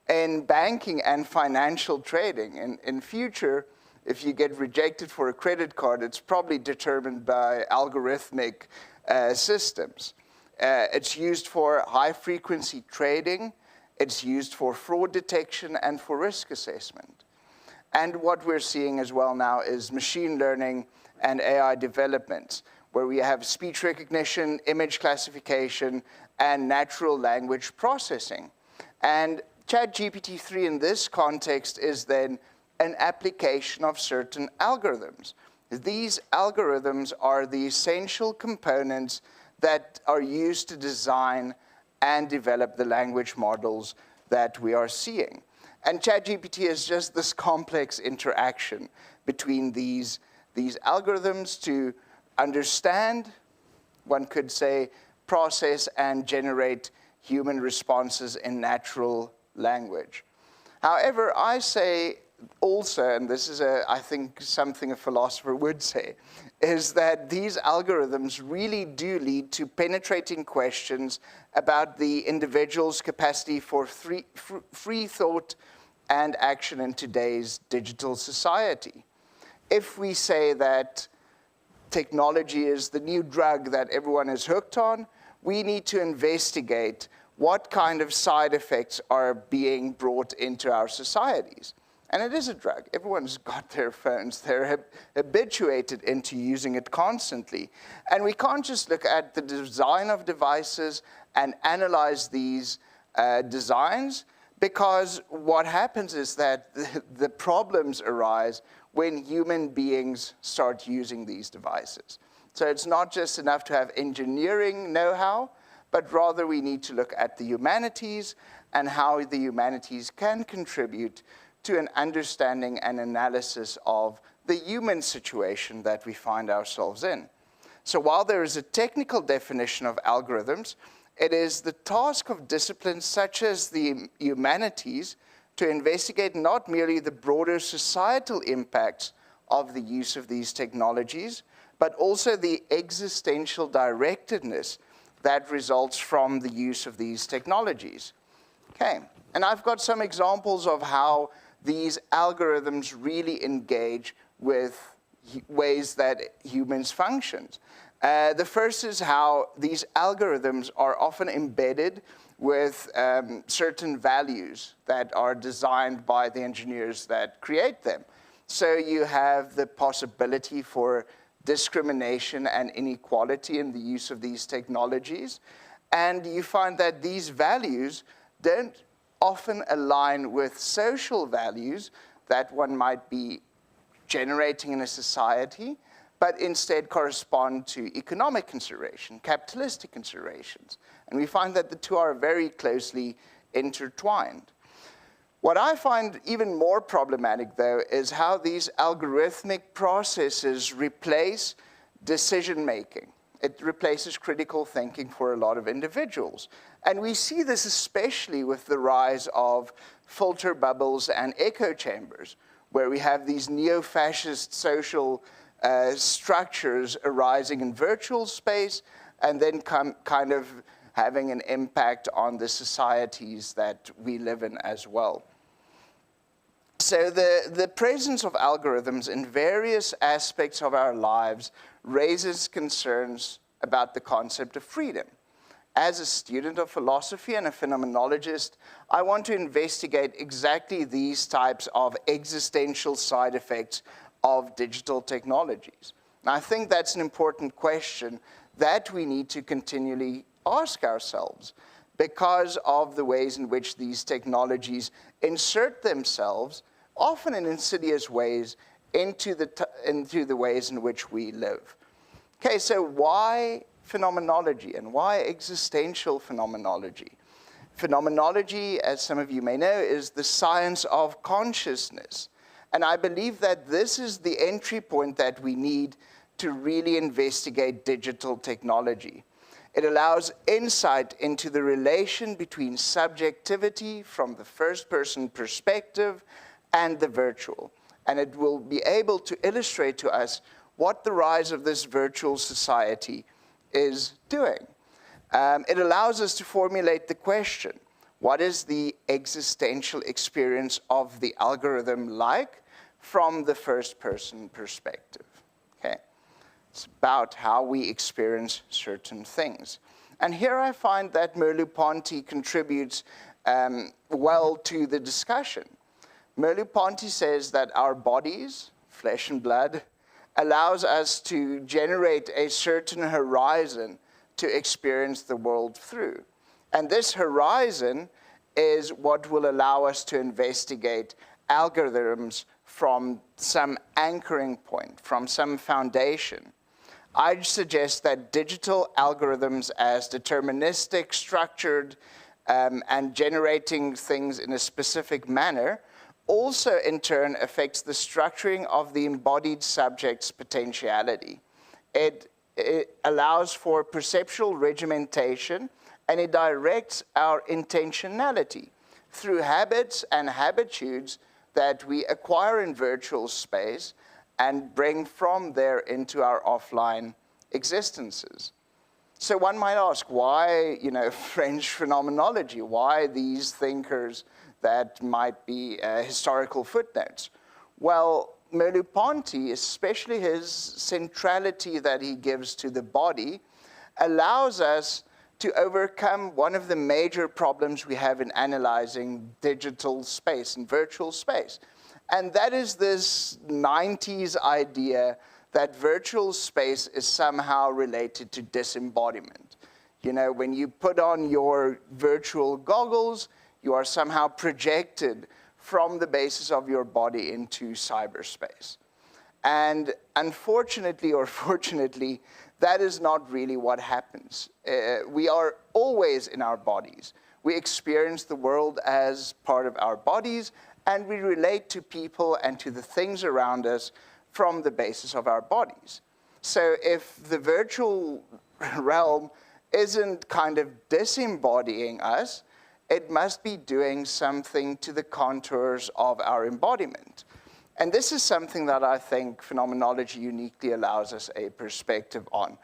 in banking and financial trading. In future, if you get rejected for a credit card, it's probably determined by algorithmic systems. It's used for high-frequency trading. It's used for fraud detection and for risk assessment. And what we're seeing as well now is machine learning and AI development, where we have speech recognition, image classification, and natural language processing. And ChatGPT-3 in this context is then an application of certain algorithms. These algorithms are the essential components that are used to design and develop the language models that we are seeing. And ChatGPT is just this complex interaction between these algorithms to understand, one could say, process and generate human responses in natural language. However, I say also, and this is, I think, something a philosopher would say, is that these algorithms really do lead to penetrating questions about the individual's capacity for free thought and action in today's digital society. If we say that technology is the new drug that everyone is hooked on, we need to investigate what kind of side effects are being brought into our societies. And it is a drug. Everyone's got their phones. They're habituated into using it constantly. And we can't just look at the design of devices and analyze these designs, because what happens is that the problems arise when human beings start using these devices. So it's not just enough to have engineering know-how, but rather we need to look at the humanities and how the humanities can contribute to an understanding and analysis of the human situation that we find ourselves in. So while there is a technical definition of algorithms, it is the task of disciplines such as the humanities to investigate not merely the broader societal impacts of the use of these technologies, but also the existential directedness that results from the use of these technologies. Okay, and I've got some examples of how these algorithms really engage with ways that humans function. The first is how these algorithms are often embedded with certain values that are designed by the engineers that create them. So you have the possibility for discrimination and inequality in the use of these technologies. And you find that these values don't often align with social values that one might be generating in a society, but instead correspond to economic consideration, capitalistic considerations. And we find that the two are very closely intertwined. What I find even more problematic, though, is how these algorithmic processes replace decision-making. It replaces critical thinking for a lot of individuals. And we see this especially with the rise of filter bubbles and echo chambers, where we have these neo-fascist social structures arising in virtual space and then kind of having an impact on the societies that we live in as well. So the presence of algorithms in various aspects of our lives raises concerns about the concept of freedom. As a student of philosophy and a phenomenologist, I want to investigate exactly these types of existential side effects of digital technologies. And I think that's an important question that we need to continually ask ourselves because of the ways in which these technologies insert themselves, often in insidious ways, into the ways in which we live. Okay, so why phenomenology and why existential phenomenology? Phenomenology, as some of you may know, is the science of consciousness. And I believe that this is the entry point that we need to really investigate digital technology. It allows insight into the relation between subjectivity from the first-person perspective and the virtual. And it will be able to illustrate to us what the rise of this virtual society is doing. It allows us to formulate the question, what is the existential experience of the algorithm like from the first-person perspective? Okay. It's about how we experience certain things. And here I find that Merleau-Ponty contributes well to the discussion. Merleau-Ponty says that our bodies, flesh and blood, allows us to generate a certain horizon to experience the world through. And this horizon is what will allow us to investigate algorithms from some anchoring point, from some foundation. I'd suggest that digital algorithms as deterministic, structured, and generating things in a specific manner also in turn affects the structuring of the embodied subject's potentiality. It allows for perceptual regimentation, and it directs our intentionality through habits and habitudes that we acquire in virtual space and bring from there into our offline existences. So one might ask, why, French phenomenology? Why these thinkers that might be historical footnotes? Well, Merleau-Ponty, especially his centrality that he gives to the body, allows us to overcome one of the major problems we have in analyzing digital space and virtual space. And that is this 90s idea that virtual space is somehow related to disembodiment. When you put on your virtual goggles, you are somehow projected from the basis of your body into cyberspace. And unfortunately or fortunately, that is not really what happens. We are always in our bodies. We experience the world as part of our bodies, and we relate to people and to the things around us from the basis of our bodies. So if the virtual realm isn't kind of disembodying us, it must be doing something to the contours of our embodiment. And this is something that I think phenomenology uniquely allows us a perspective on.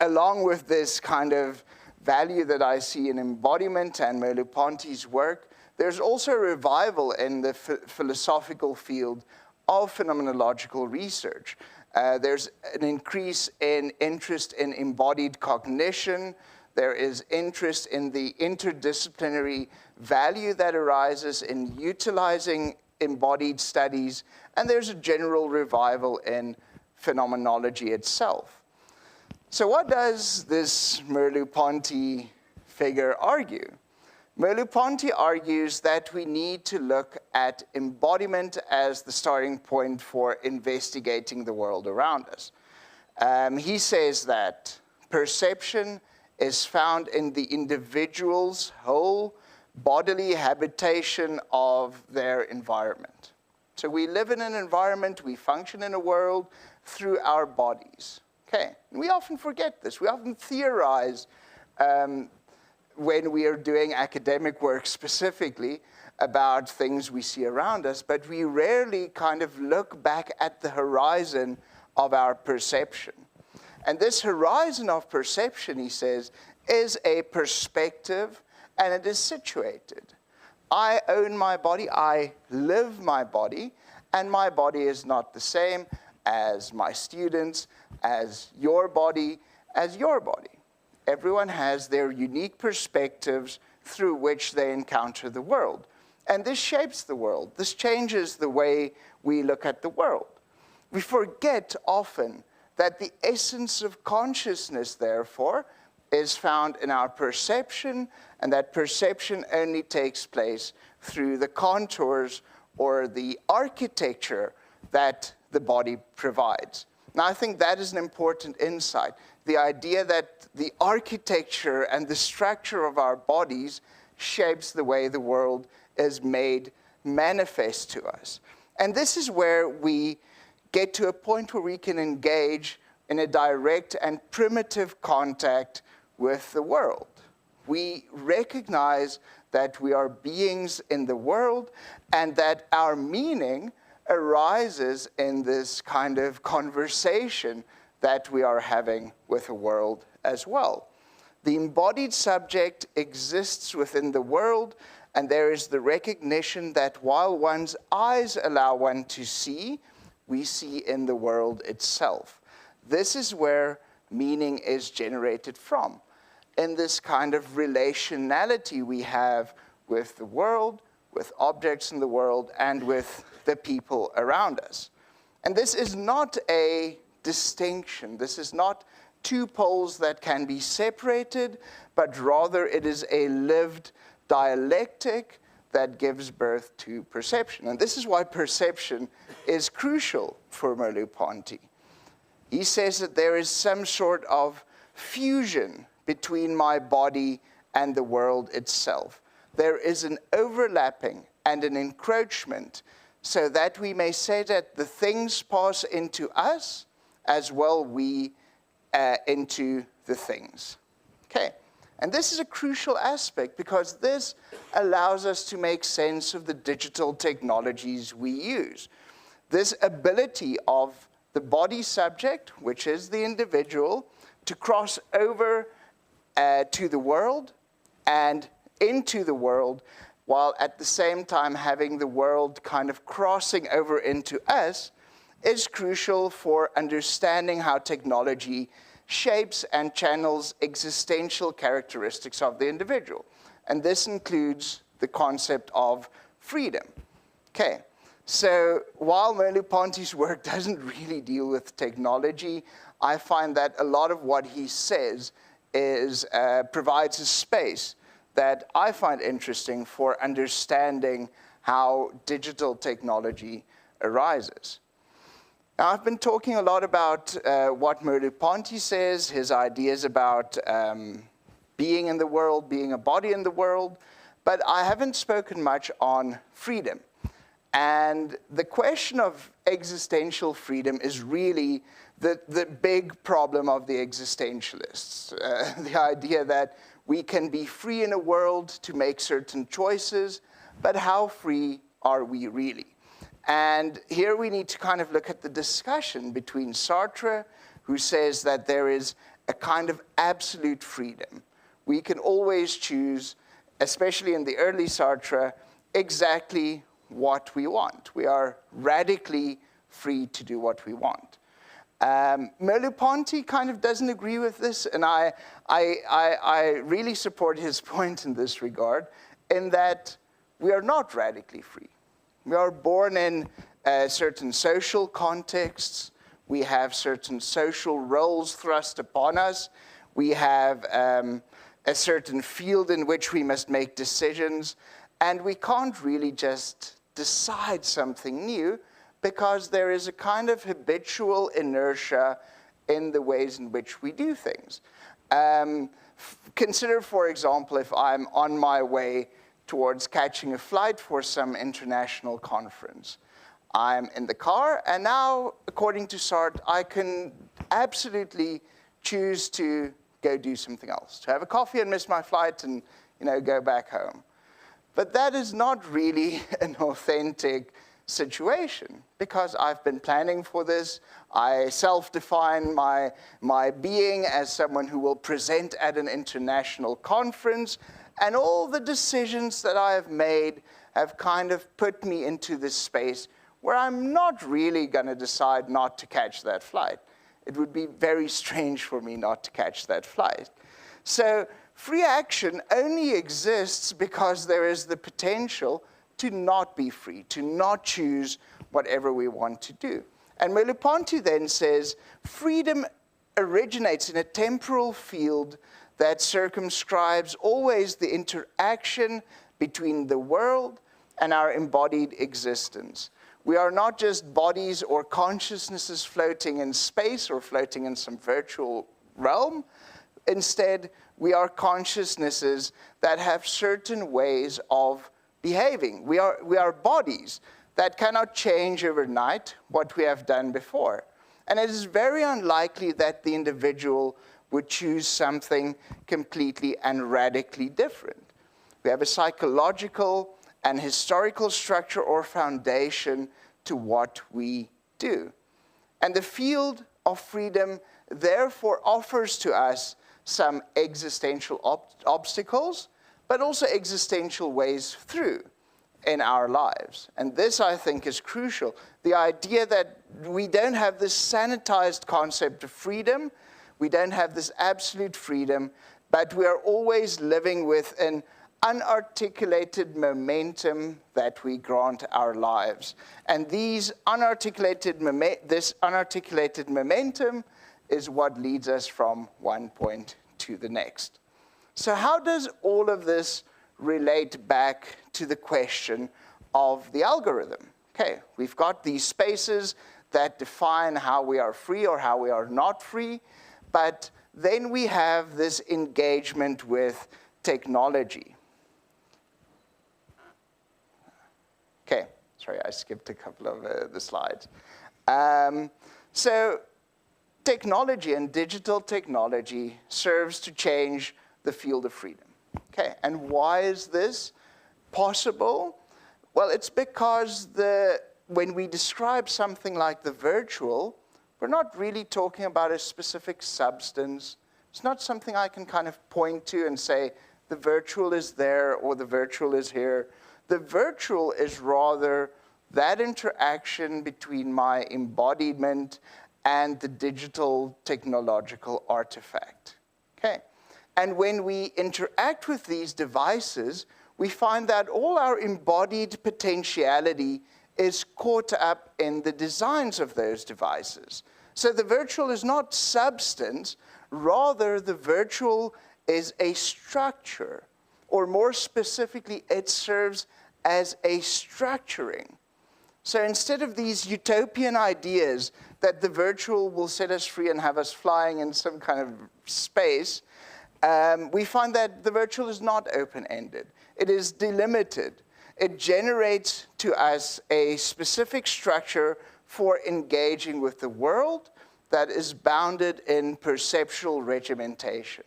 Along with this kind of value that I see in embodiment and Merleau-Ponty's work, there's also a revival in the philosophical field of phenomenological research. There's an increase in interest in embodied cognition. There is interest in the interdisciplinary value that arises in utilizing embodied studies, and there's a general revival in phenomenology itself. So what does this Merleau-Ponty figure argue? Merleau-Ponty argues that we need to look at embodiment as the starting point for investigating the world around us. He says that perception is found in the individual's whole bodily habitation of their environment. So we live in an environment, we function in a world through our bodies. Okay, and we often forget this. We often theorize when we are doing academic work specifically about things we see around us, but we rarely kind of look back at the horizon of our perception. And this horizon of perception, he says, is a perspective, and it is situated. I own my body, I live my body, and my body is not the same as my students, as your body, as your body. Everyone has their unique perspectives through which they encounter the world. And this shapes the world. This changes the way we look at the world. We forget often that the essence of consciousness, therefore, is found in our perception, and that perception only takes place through the contours or the architecture that the body provides. Now, I think that is an important insight. The idea that the architecture and the structure of our bodies shapes the way the world is made manifest to us. And this is where we get to a point where we can engage in a direct and primitive contact with the world. We recognize that we are beings in the world and that our meaning arises in this kind of conversation that we are having with the world as well. The embodied subject exists within the world, and there is the recognition that while one's eyes allow one to see, we see in the world itself. This is where meaning is generated from, in this kind of relationality we have with the world, with objects in the world, and with the people around us. And this is not a distinction. This is not two poles that can be separated, but rather it is a lived dialectic that gives birth to perception. And this is why perception is crucial for Merleau-Ponty. He says that there is some sort of fusion between my body and the world itself. There is an overlapping and an encroachment so that we may say that the things pass into us as well we into the things. Okay, and this is a crucial aspect because this allows us to make sense of the digital technologies we use. This ability of the body subject, which is the individual, to cross over to the world and into the world, while at the same time having the world kind of crossing over into us, is crucial for understanding how technology shapes and channels existential characteristics of the individual. And this includes the concept of freedom. Okay, so while Merleau-Ponty's work doesn't really deal with technology, I find that a lot of what he says is, provides a space that I find interesting for understanding how digital technology arises. Now, I've been talking a lot about what Merleau-Ponty says, his ideas about being in the world, being a body in the world, but I haven't spoken much on freedom. And the question of existential freedom is really the big problem of the existentialists. The idea that we can be free in a world to make certain choices, but how free are we really? And here we need to kind of look at the discussion between Sartre, who says that there is a kind of absolute freedom. We can always choose, especially in the early Sartre, exactly what we want. We are radically free to do what we want. Merleau-Ponty kind of doesn't agree with this, and I really support his point in this regard, in that we are not radically free. We are born in certain social contexts. We have certain social roles thrust upon us. We have a certain field in which we must make decisions, and we can't really just decide something new, because there is a kind of habitual inertia in the ways in which we do things. Consider, for example, if I'm on my way towards catching a flight for some international conference. I'm in the car, and now, according to Sartre, I can absolutely choose to go do something else, to have a coffee and miss my flight and, go back home. But that is not really an authentic situation, because I've been planning for this. I self-define my being as someone who will present at an international conference, and all the decisions that I have made have kind of put me into this space where I'm not really going to decide not to catch that flight. It would be very strange for me not to catch that flight. So free action only exists because there is the potential to not be free, to not choose whatever we want to do. And Merleau-Ponty then says, freedom originates in a temporal field that circumscribes always the interaction between the world and our embodied existence. We are not just bodies or consciousnesses floating in space or floating in some virtual realm. Instead, we are consciousnesses that have certain ways of behaving. We are bodies that cannot change overnight what we have done before. And it is very unlikely that the individual would choose something completely and radically different. We have a psychological and historical structure or foundation to what we do. And the field of freedom therefore offers to us some existential obstacles, but also existential ways through in our lives. And this, I think, is crucial. The idea that we don't have this sanitized concept of freedom, we don't have this absolute freedom, but we are always living with an unarticulated momentum that we grant our lives. And this unarticulated momentum is what leads us from one point to the next. So how does all of this relate back to the question of the algorithm? Okay, we've got these spaces that define how we are free or how we are not free, but then we have this engagement with technology. Okay, sorry, I skipped a couple of the slides. So technology and digital technology serves to change the field of freedom. Okay, and why is this possible? Well, it's because when we describe something like the virtual, we're not really talking about a specific substance. It's not something I can kind of point to and say, the virtual is there or the virtual is here. The virtual is rather that interaction between my embodiment and the digital technological artifact. Okay. And when we interact with these devices, we find that all our embodied potentiality is caught up in the designs of those devices. So the virtual is not substance, rather the virtual is a structure, or more specifically, it serves as a structuring. So instead of these utopian ideas that the virtual will set us free and have us flying in some kind of space, we find that the virtual is not open-ended. It is delimited. It generates to us a specific structure for engaging with the world that is bounded in perceptual regimentation.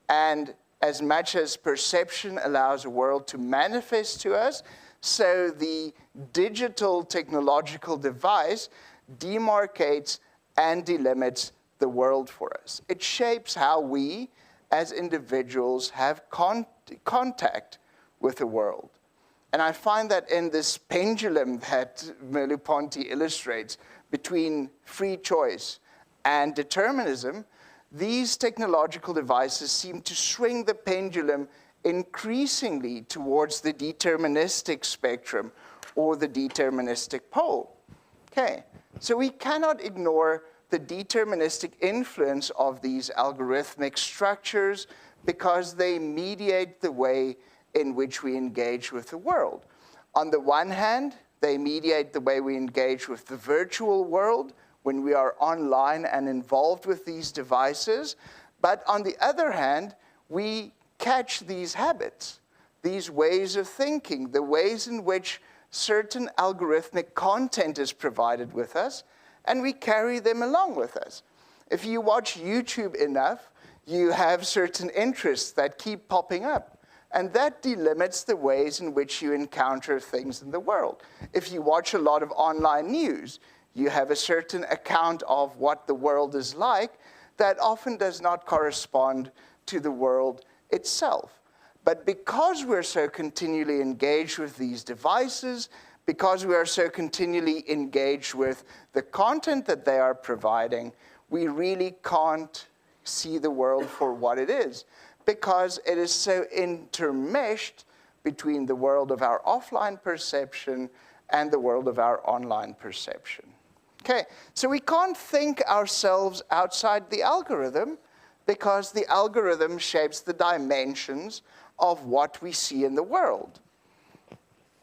And as much as perception allows a world to manifest to us, so the digital technological device demarcates and delimits the world for us. It shapes how we, as individuals, have contact with the world. And I find that in this pendulum that Merleau-Ponty illustrates between free choice and determinism, these technological devices seem to swing the pendulum increasingly towards the deterministic spectrum or the deterministic pole. Okay, so we cannot ignore the deterministic influence of these algorithmic structures because they mediate the way in which we engage with the world. On the one hand, they mediate the way we engage with the virtual world when we are online and involved with these devices. But on the other hand, we catch these habits, these ways of thinking, the ways in which certain algorithmic content is provided with us, and we carry them along with us. If you watch YouTube enough, you have certain interests that keep popping up. And that delimits the ways in which you encounter things in the world. If you watch a lot of online news, you have a certain account of what the world is like that often does not correspond to the world itself. But because we're so continually engaged with these devices, because we are so continually engaged with the content that they are providing, we really can't see the world for what it is, because it is so intermeshed between the world of our offline perception and the world of our online perception. Okay, so we can't think ourselves outside the algorithm because the algorithm shapes the dimensions of what we see in the world.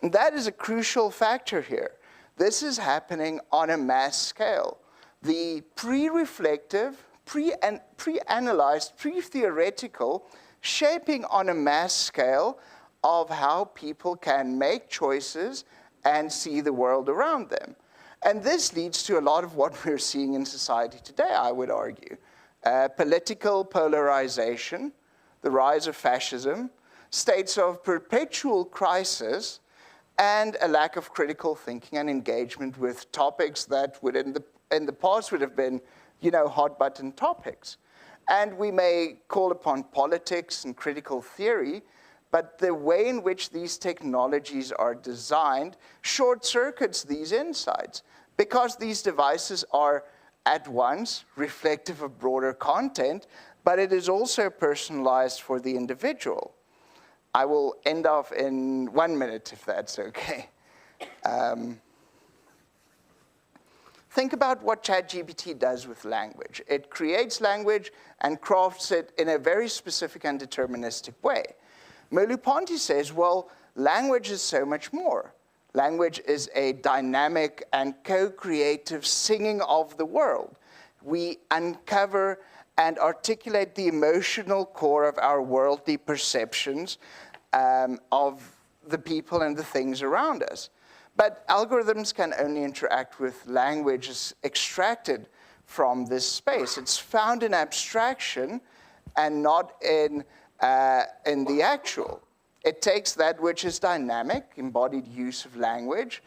And that is a crucial factor here. This is happening on a mass scale. The pre-reflective, pre-analyzed, pre-theoretical shaping on a mass scale of how people can make choices and see the world around them. And this leads to a lot of what we're seeing in society today, I would argue. Political polarization, the rise of fascism, states of perpetual crisis, and a lack of critical thinking and engagement with topics that would in the past would have been, hot-button topics. And we may call upon politics and critical theory, but the way in which these technologies are designed short-circuits these insights, because these devices are at once reflective of broader content, but it is also personalized for the individual. I will end off in 1 minute, if that's okay. Think about what ChatGPT does with language. It creates language and crafts it in a very specific and deterministic way. Merleau-Ponty says, well, language is so much more. Language is a dynamic and co-creative singing of the world. We uncover and articulate the emotional core of our worldly perceptions of the people and the things around us. But algorithms can only interact with language extracted from this space. It's found in abstraction and not in the actual. It takes that which is dynamic, embodied use of language,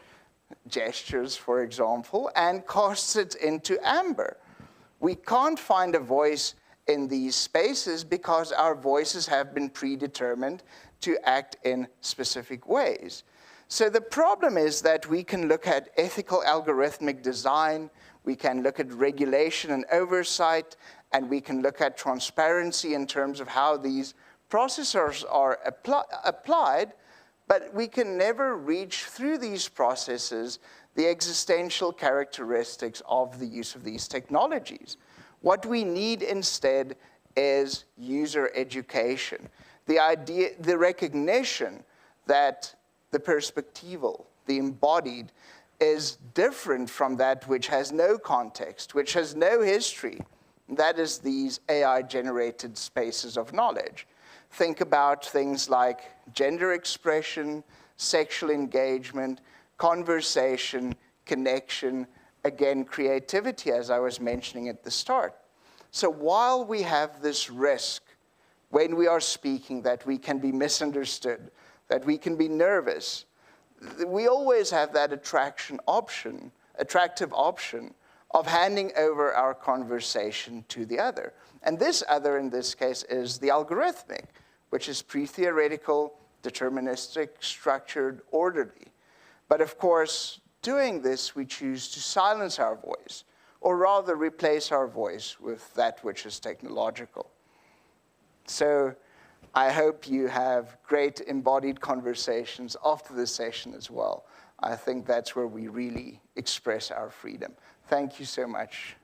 gestures, for example, and casts it into amber. We can't find a voice in these spaces because our voices have been predetermined to act in specific ways. So the problem is that we can look at ethical algorithmic design, we can look at regulation and oversight, and we can look at transparency in terms of how these processors are applied, but we can never reach through these processes the existential characteristics of the use of these technologies. What we need instead is user education. The recognition that the perspectival, the embodied, is different from that which has no context, which has no history. That is these AI-generated spaces of knowledge. Think about things like gender expression, sexual engagement, conversation, connection, again, creativity, as I was mentioning at the start. So while we have this risk when we are speaking that we can be misunderstood, that we can be nervous, we always have that attractive option of handing over our conversation to the other. And this other, in this case, is the algorithmic, which is pre-theoretical, deterministic, structured, orderly. But of course, doing this, we choose to silence our voice, or rather replace our voice with that which is technological. So I hope you have great embodied conversations after this session as well. I think that's where we really express our freedom. Thank you so much.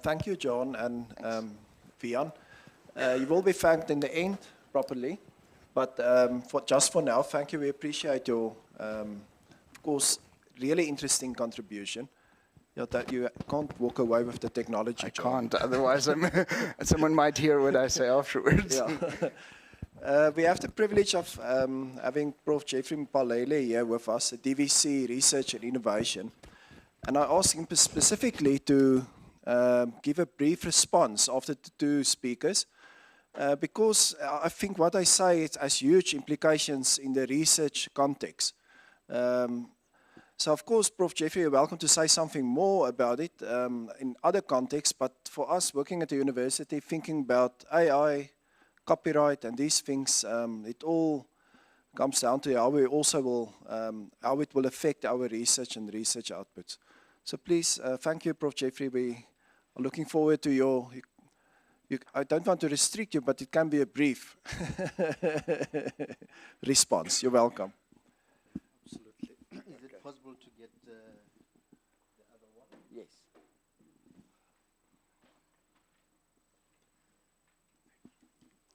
Thank you, John and Vian. You will be thanked in the end properly, but just for now, thank you. We appreciate your, of course, really interesting contribution. That you can't walk away with the technology. I can't, otherwise someone might hear what I say afterwards. Yeah. We have the privilege of having Prof. Jeffrey Mpalele here with us at DVC Research and Innovation. And I asked him specifically to give a brief response after the two speakers, because I think what I say has huge implications in the research context. So of course, Prof. Jeffrey, you're welcome to say something more about it in other contexts, but for us working at the university, thinking about AI, copyright, and these things, it all comes down to how we also will, how it will affect our research and research outputs. So please, thank you, Prof. Jeffrey. We are looking forward to your, I don't want to restrict you, but it can be a brief response. You're welcome. Absolutely. Is it possible to get the other one? Yes.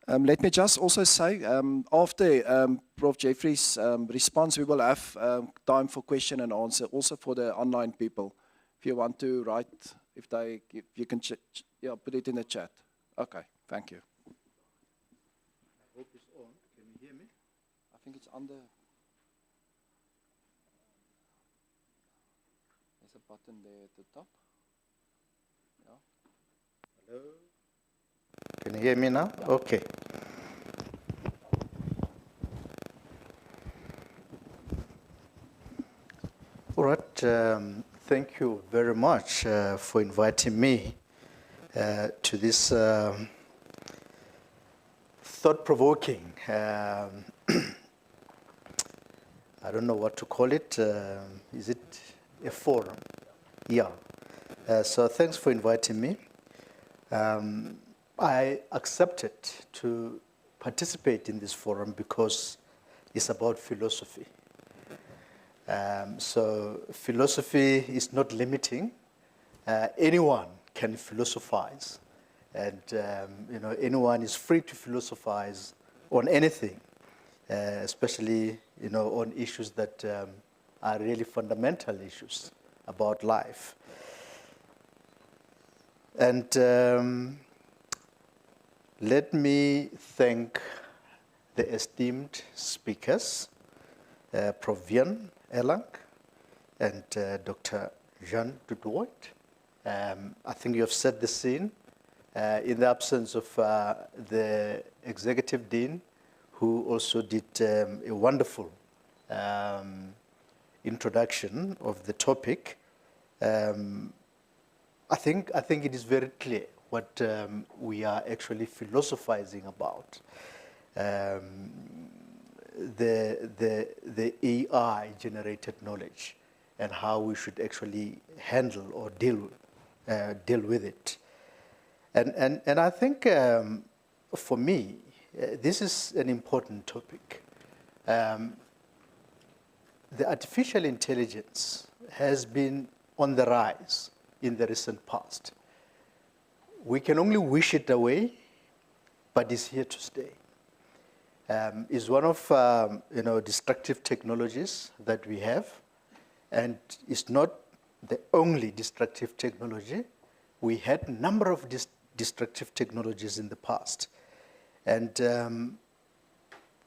Let me just also say, after Prof. Jeffrey's response, we will have time for question and answer, also for the online people. If you want to write, if you can put it in the chat. Okay, thank you. I hope it's on. Can you hear me? I think it's under. There's a button there at the top. Yeah. Hello? Can you hear me now? Okay. All right. Thank you very much for inviting me to this thought-provoking, I don't know what to call it. Is it a forum? Yeah. So thanks for inviting me. I accepted to participate in this forum because it's about philosophy. So philosophy is not limiting. Anyone can philosophize, and anyone is free to philosophize on anything, especially on issues that are really fundamental issues about life. And let me thank the esteemed speakers, Prof. Vian Erlang and Dr. Jean Dudoit. I think you have set the scene in the absence of the executive dean, who also did a wonderful introduction of the topic. I think it is very clear what we are actually philosophizing about. The AI-generated knowledge and how we should actually handle or deal with it. And I think for me, this is an important topic. The artificial intelligence has been on the rise in the recent past. We can only wish it away, but it's here to stay. It's one of destructive technologies that we have, and it's not the only destructive technology. We had a number of destructive technologies in the past, and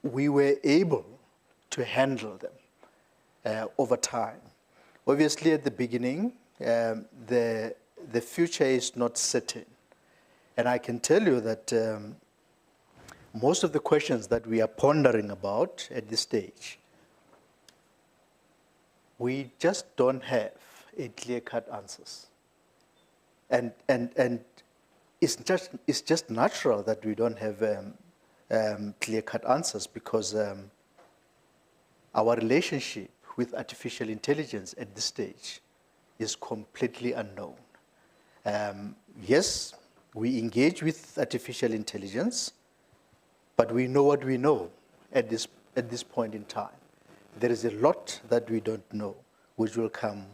we were able to handle them over time. Obviously, at the beginning, the future is not certain, and I can tell you that most of the questions that we are pondering about at this stage, we just don't have a clear-cut answers. And it's just natural that we don't have clear-cut answers, because our relationship with artificial intelligence at this stage is completely unknown. Yes, we engage with artificial intelligence, but we know what we know at this point in time. There is a lot that we don't know, which will come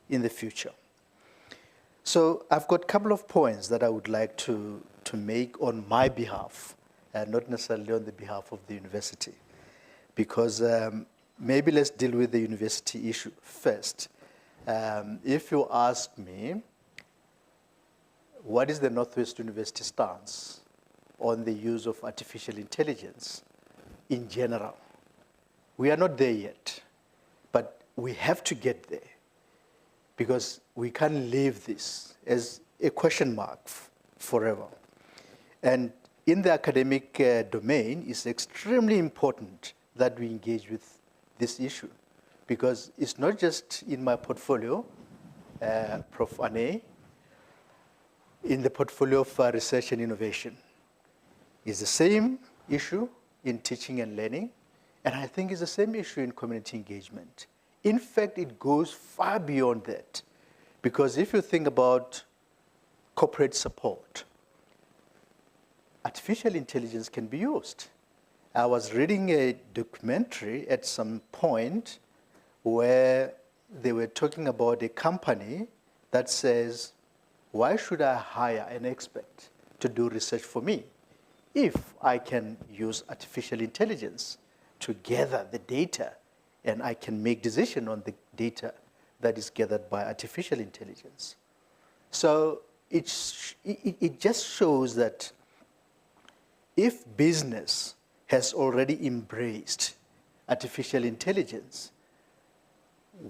in the future. So I've got a couple of points that I would like to make on my behalf, and not necessarily on the behalf of the university, because maybe let's deal with the university issue first. If you ask me, what is the Northwest University stance on the use of artificial intelligence in general? We are not there yet, but we have to get there, because we can't leave this as a question mark forever. And in the academic domain, it's extremely important that we engage with this issue, because it's not just in my portfolio, Prof. Ane, in the portfolio of research and innovation. It's the same issue in teaching and learning, and I think it's the same issue in community engagement. In fact, it goes far beyond that, because if you think about corporate support, artificial intelligence can be used. I was reading a documentary at some point where they were talking about a company that says, why should I hire an expert to do research for me if I can use artificial intelligence to gather the data, and I can make decisions on the data that is gathered by artificial intelligence? So it just shows that if business has already embraced artificial intelligence,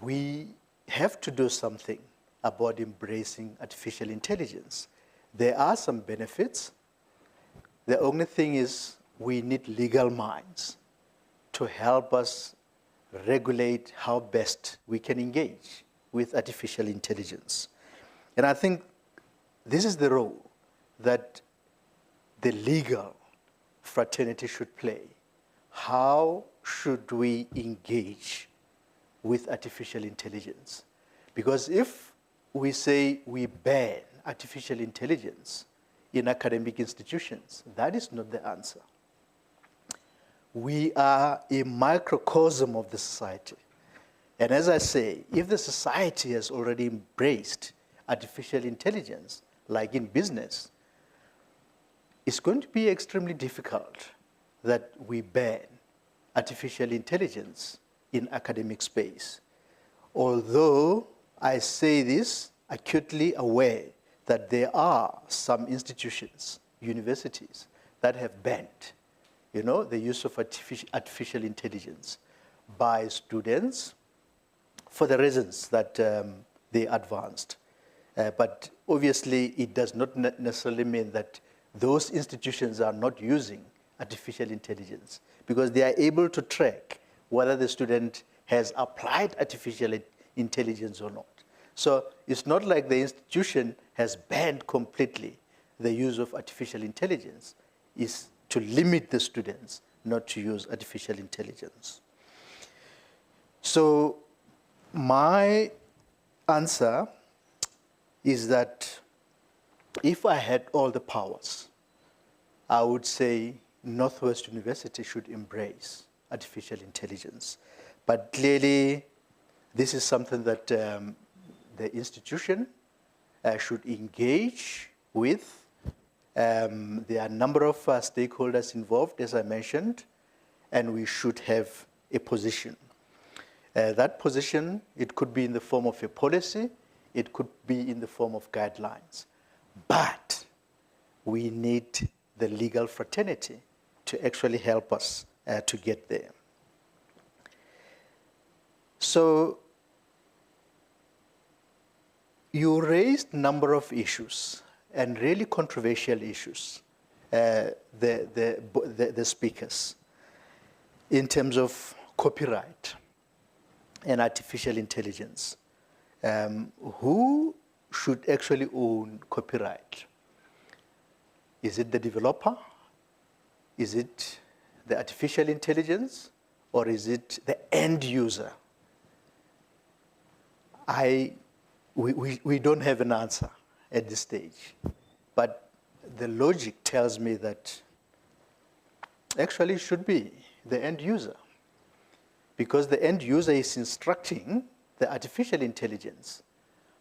we have to do something about embracing artificial intelligence. There are some benefits. The only thing is we need legal minds to help us regulate how best we can engage with artificial intelligence. And I think this is the role that the legal fraternity should play. How should we engage with artificial intelligence? Because if we say we ban artificial intelligence in academic institutions, that is not the answer. We are a microcosm of the society. And as I say, if the society has already embraced artificial intelligence, like in business, it's going to be extremely difficult that we ban artificial intelligence in academic space. Although I say this acutely aware that there are some institutions, universities, that have banned, the use of artificial intelligence by students for the reasons that they advanced. But obviously, it does not necessarily mean that those institutions are not using artificial intelligence, because they are able to track whether the student has applied artificial intelligence or not. So it's not like the institution has banned completely the use of artificial intelligence. It's to limit the students not to use artificial intelligence. So my answer is that if I had all the powers, I would say Northwest University should embrace artificial intelligence. But clearly, this is something that the institution should engage with. There are a number of stakeholders involved, as I mentioned, and we should have a position. That position, it could be in the form of a policy, it could be in the form of guidelines. But we need the legal fraternity to actually help us to get there. So you raised a number of issues, and really controversial issues, the speakers, in terms of copyright and artificial intelligence. Who should actually own copyright? Is it the developer? Is it the artificial intelligence? Or is it the end user? We don't have an answer at this stage. But the logic tells me that actually it should be the end user, because the end user is instructing the artificial intelligence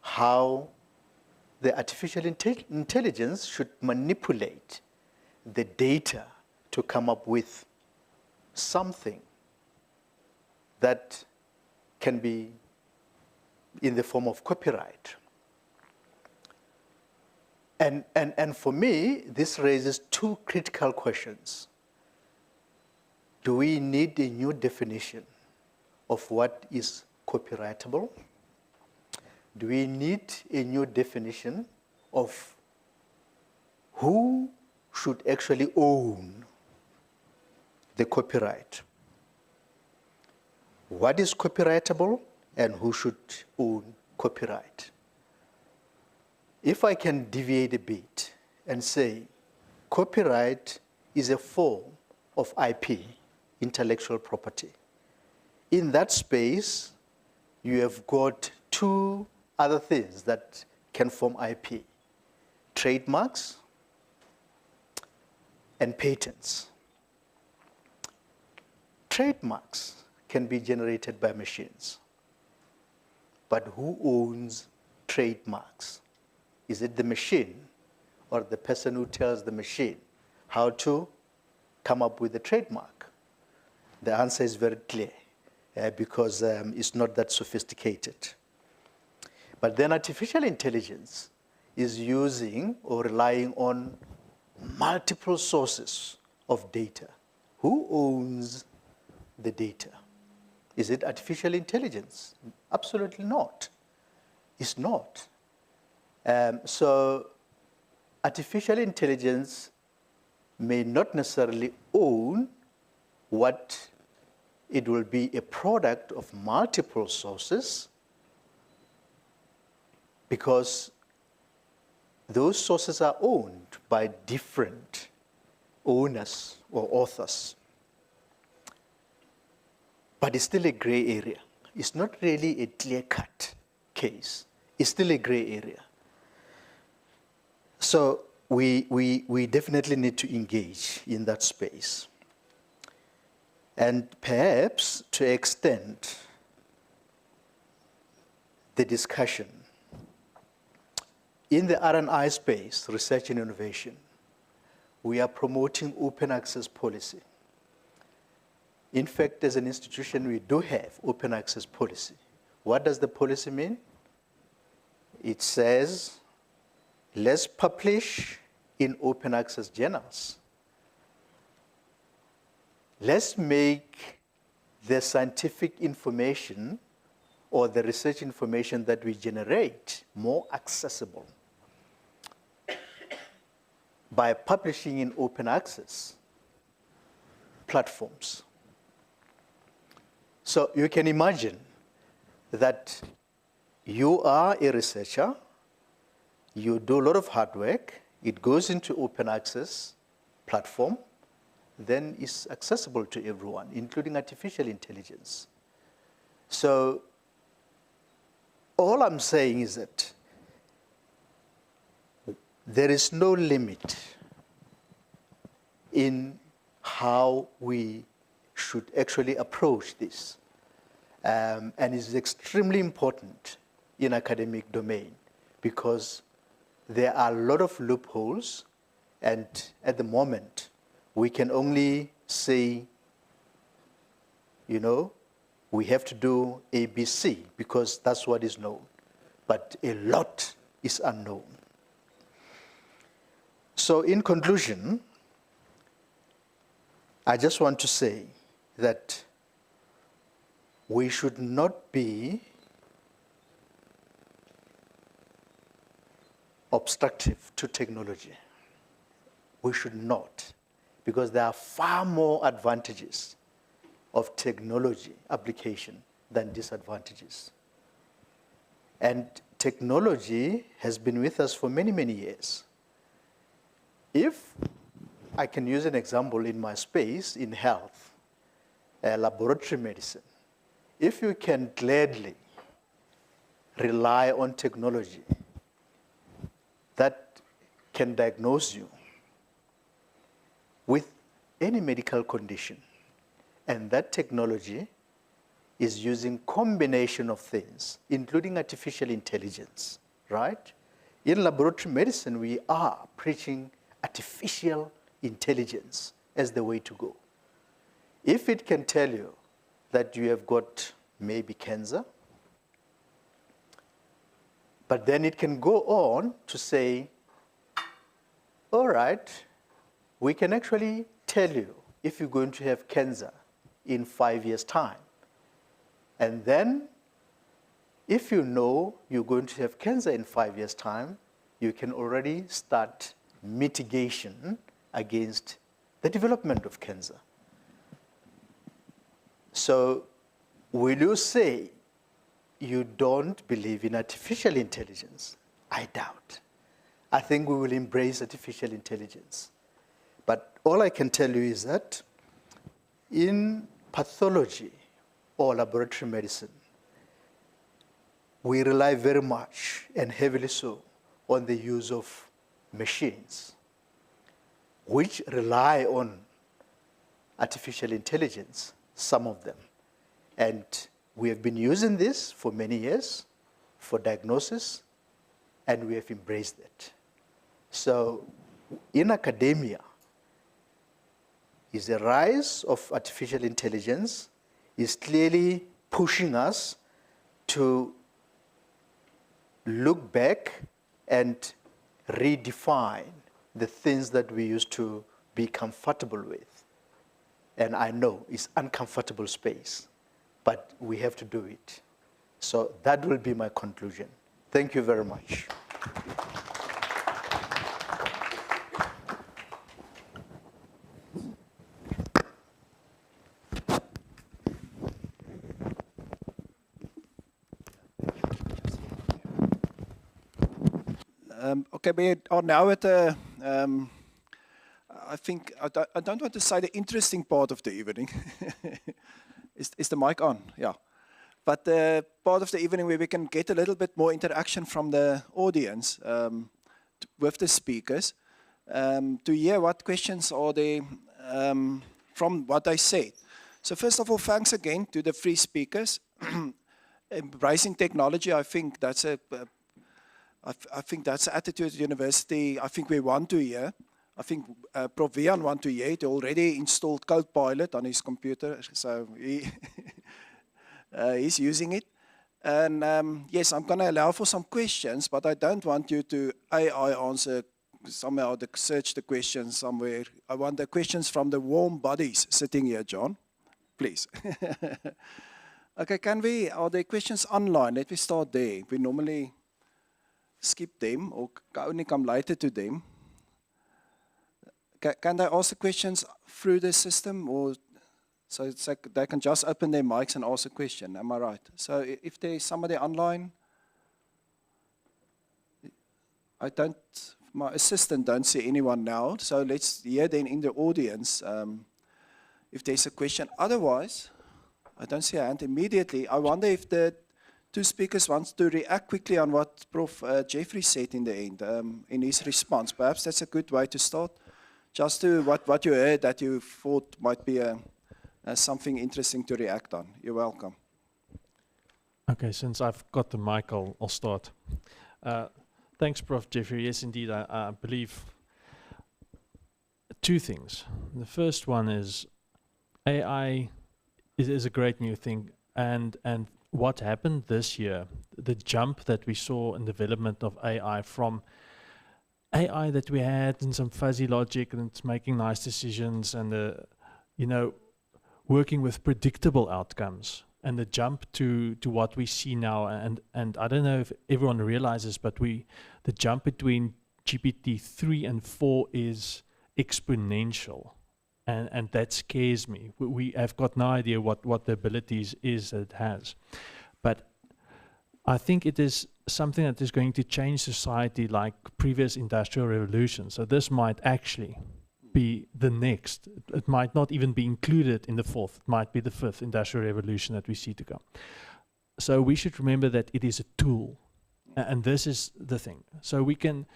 how the artificial intelligence should manipulate the data to come up with something that can be in the form of copyright. And for me, this raises two critical questions. Do we need a new definition of what is copyrightable? Do we need a new definition of who should actually own the copyright? What is copyrightable and who should own copyright? If I can deviate a bit and say copyright is a form of IP, intellectual property. In that space, you have got two other things that can form IP: trademarks and patents. Trademarks can be generated by machines, but who owns trademarks? Is it the machine or the person who tells the machine how to come up with a trademark? The answer is very clear, because it's not that sophisticated. But then artificial intelligence is using or relying on multiple sources of data. Who owns the data? Is it artificial intelligence? Absolutely not. It's not. So artificial intelligence may not necessarily own what it will be a product of multiple sources, because those sources are owned by different owners or authors. But it's still a gray area. It's not really a clear-cut case. It's still a gray area. So we definitely need to engage in that space. And perhaps to extend the discussion, in the R&I space, research and innovation, we are promoting open access policy. In fact, as an institution, we do have open access policy. What does the policy mean? It says, let's publish in open access journals. Let's make the scientific information or the research information that we generate more accessible by publishing in open access platforms. So you can imagine that you are a researcher, you do a lot of hard work, it goes into open access platform, then it's accessible to everyone, including artificial intelligence. So all I'm saying is that there is no limit in how we should actually approach this. And it's extremely important in academic domain because there are a lot of loopholes, and at the moment, we can only say, we have to do ABC because that's what is known, but a lot is unknown. So in conclusion, I just want to say that we should not be obstructive to technology. We should not, because there are far more advantages of technology application than disadvantages. And technology has been with us for many, many years. If I can use an example in my space in health, laboratory medicine, if you can gladly rely on technology that can diagnose you with any medical condition, and that technology is using combination of things, including artificial intelligence, right? In laboratory medicine, we are preaching artificial intelligence as the way to go. If it can tell you that you have got maybe cancer, but then it can go on to say, all right, we can actually tell you if you're going to have cancer in 5 years' time. And then, if you know you're going to have cancer in 5 years' time, you can already start mitigation against the development of cancer. So, will you say you don't believe in artificial intelligence? I doubt. I think we will embrace artificial intelligence. But all I can tell you is that in pathology or laboratory medicine, we rely very much and heavily so on the use of machines, which rely on artificial intelligence, some of them. And we have been using this for many years for diagnosis, and we have embraced it. So in academia, is the rise of artificial intelligence is clearly pushing us to look back and redefine the things that we used to be comfortable with. And I know it's uncomfortable space, but we have to do it. So that will be my conclusion. Thank you very much. Okay, we are now at a, I think, I don't want to say the interesting part of the evening. Is the mic on? Yeah. But the part of the evening where we can get a little bit more interaction from the audience with the speakers to hear what questions are there from what I said. So first of all, thanks again to the three speakers. Embracing technology, I think that's I think that's the attitude at the university I think we want to hear. I think Prof. Vian want to hear it. He already installed Copilot on his computer, so he's using it. And yes, I'm going to allow for some questions, but I don't want you to AI answer somehow, search the questions somewhere. I want the questions from the warm bodies sitting here, John, please. Okay, are there questions online? Let me start there. We normally skip them or only come later to them. Can they ask the questions through the system, or so it's like they can just open their mics and ask a question? Am I right? So if there's somebody online, my assistant don't see anyone now. So let's hear then in the audience if there's a question. Otherwise, I don't see a hand immediately. I wonder if the two speakers want to react quickly on what Prof. Jeffrey said in the end, in his response. Perhaps that's a good way to start. Just to what you heard that you thought might be something interesting to react on. You're welcome. Okay, since I've got the mic, I'll start. Thanks, Prof. Jeffrey. Yes, indeed, I believe two things. The first one is AI is a great new thing, and what happened this year, the jump that we saw in development of AI from AI that we had in some fuzzy logic and it's making nice decisions and working with predictable outcomes, and the jump to what we see now, and I don't know if everyone realizes, but the jump between GPT-3 and 4 is exponential, and that scares me. We have got no idea what the abilities is that it has, but I think it is something that is going to change society like previous industrial revolutions. So this might actually be the next. It might not even be included in the fourth. It might be the fifth industrial revolution that we see to come. So we should remember that it is a tool. And this is the thing. So we can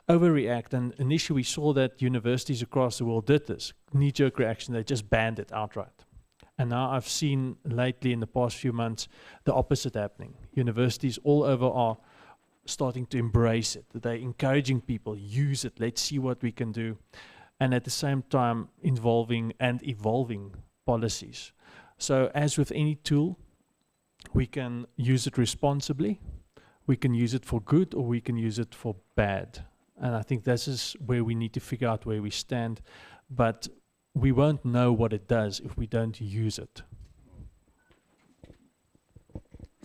overreact. And initially we saw that universities across the world did this. Knee-jerk reaction, they just banned it outright. And now I've seen lately in the past few months the opposite happening. Universities all over are starting to embrace it. They're encouraging people, use it, let's see what we can do. And at the same time involving and evolving policies. So as with any tool, we can use it responsibly, we can use it for good, or we can use it for bad. And I think this is where we need to figure out where we stand. But we won't know what it does if we don't use it.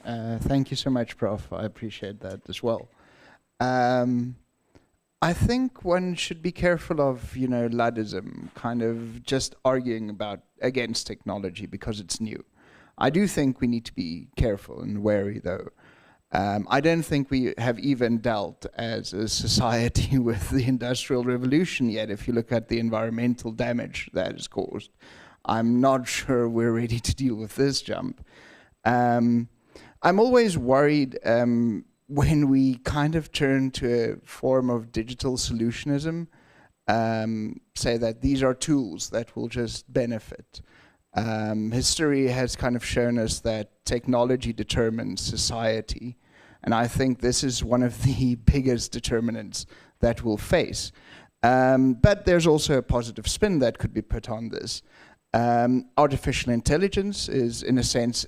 Thank you so much, Prof. I appreciate that as well. I think one should be careful of, Luddism, kind of just arguing against technology because it's new. I do think we need to be careful and wary, though. I don't think we have even dealt as a society with the Industrial Revolution yet. If you look at the environmental damage that is caused, I'm not sure we're ready to deal with this jump. I'm always worried when we kind of turn to a form of digital solutionism, say that these are tools that will just benefit. History has kind of shown us that technology determines society, and I think this is one of the biggest determinants that we'll face. But there's also a positive spin that could be put on this. Artificial intelligence is, in a sense,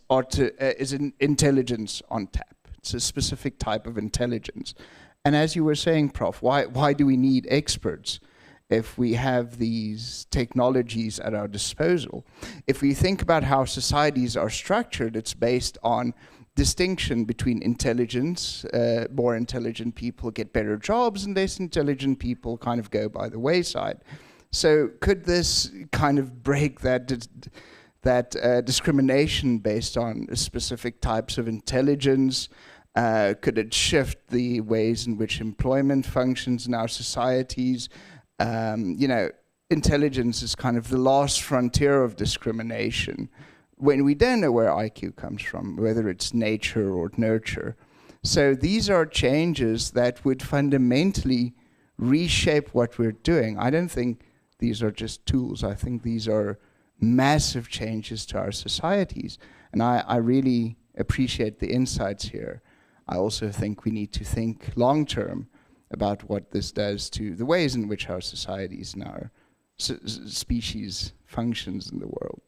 is an intelligence on tap. It's a specific type of intelligence. And as you were saying, Prof, why do we need experts if we have these technologies at our disposal? If we think about how societies are structured, it's based on distinction between intelligence. More intelligent people get better jobs, and less intelligent people kind of go by the wayside. So could this kind of break that discrimination based on specific types of intelligence? Could it shift the ways in which employment functions in our societies? You know, intelligence is kind of the last frontier of discrimination when we don't know where IQ comes from, whether it's nature or nurture. So these are changes that would fundamentally reshape what we're doing. I don't think these are just tools. I think these are massive changes to our societies. And I really appreciate the insights here. I also think we need to think long-term about what this does to the ways in which our societies and our species functions in the world.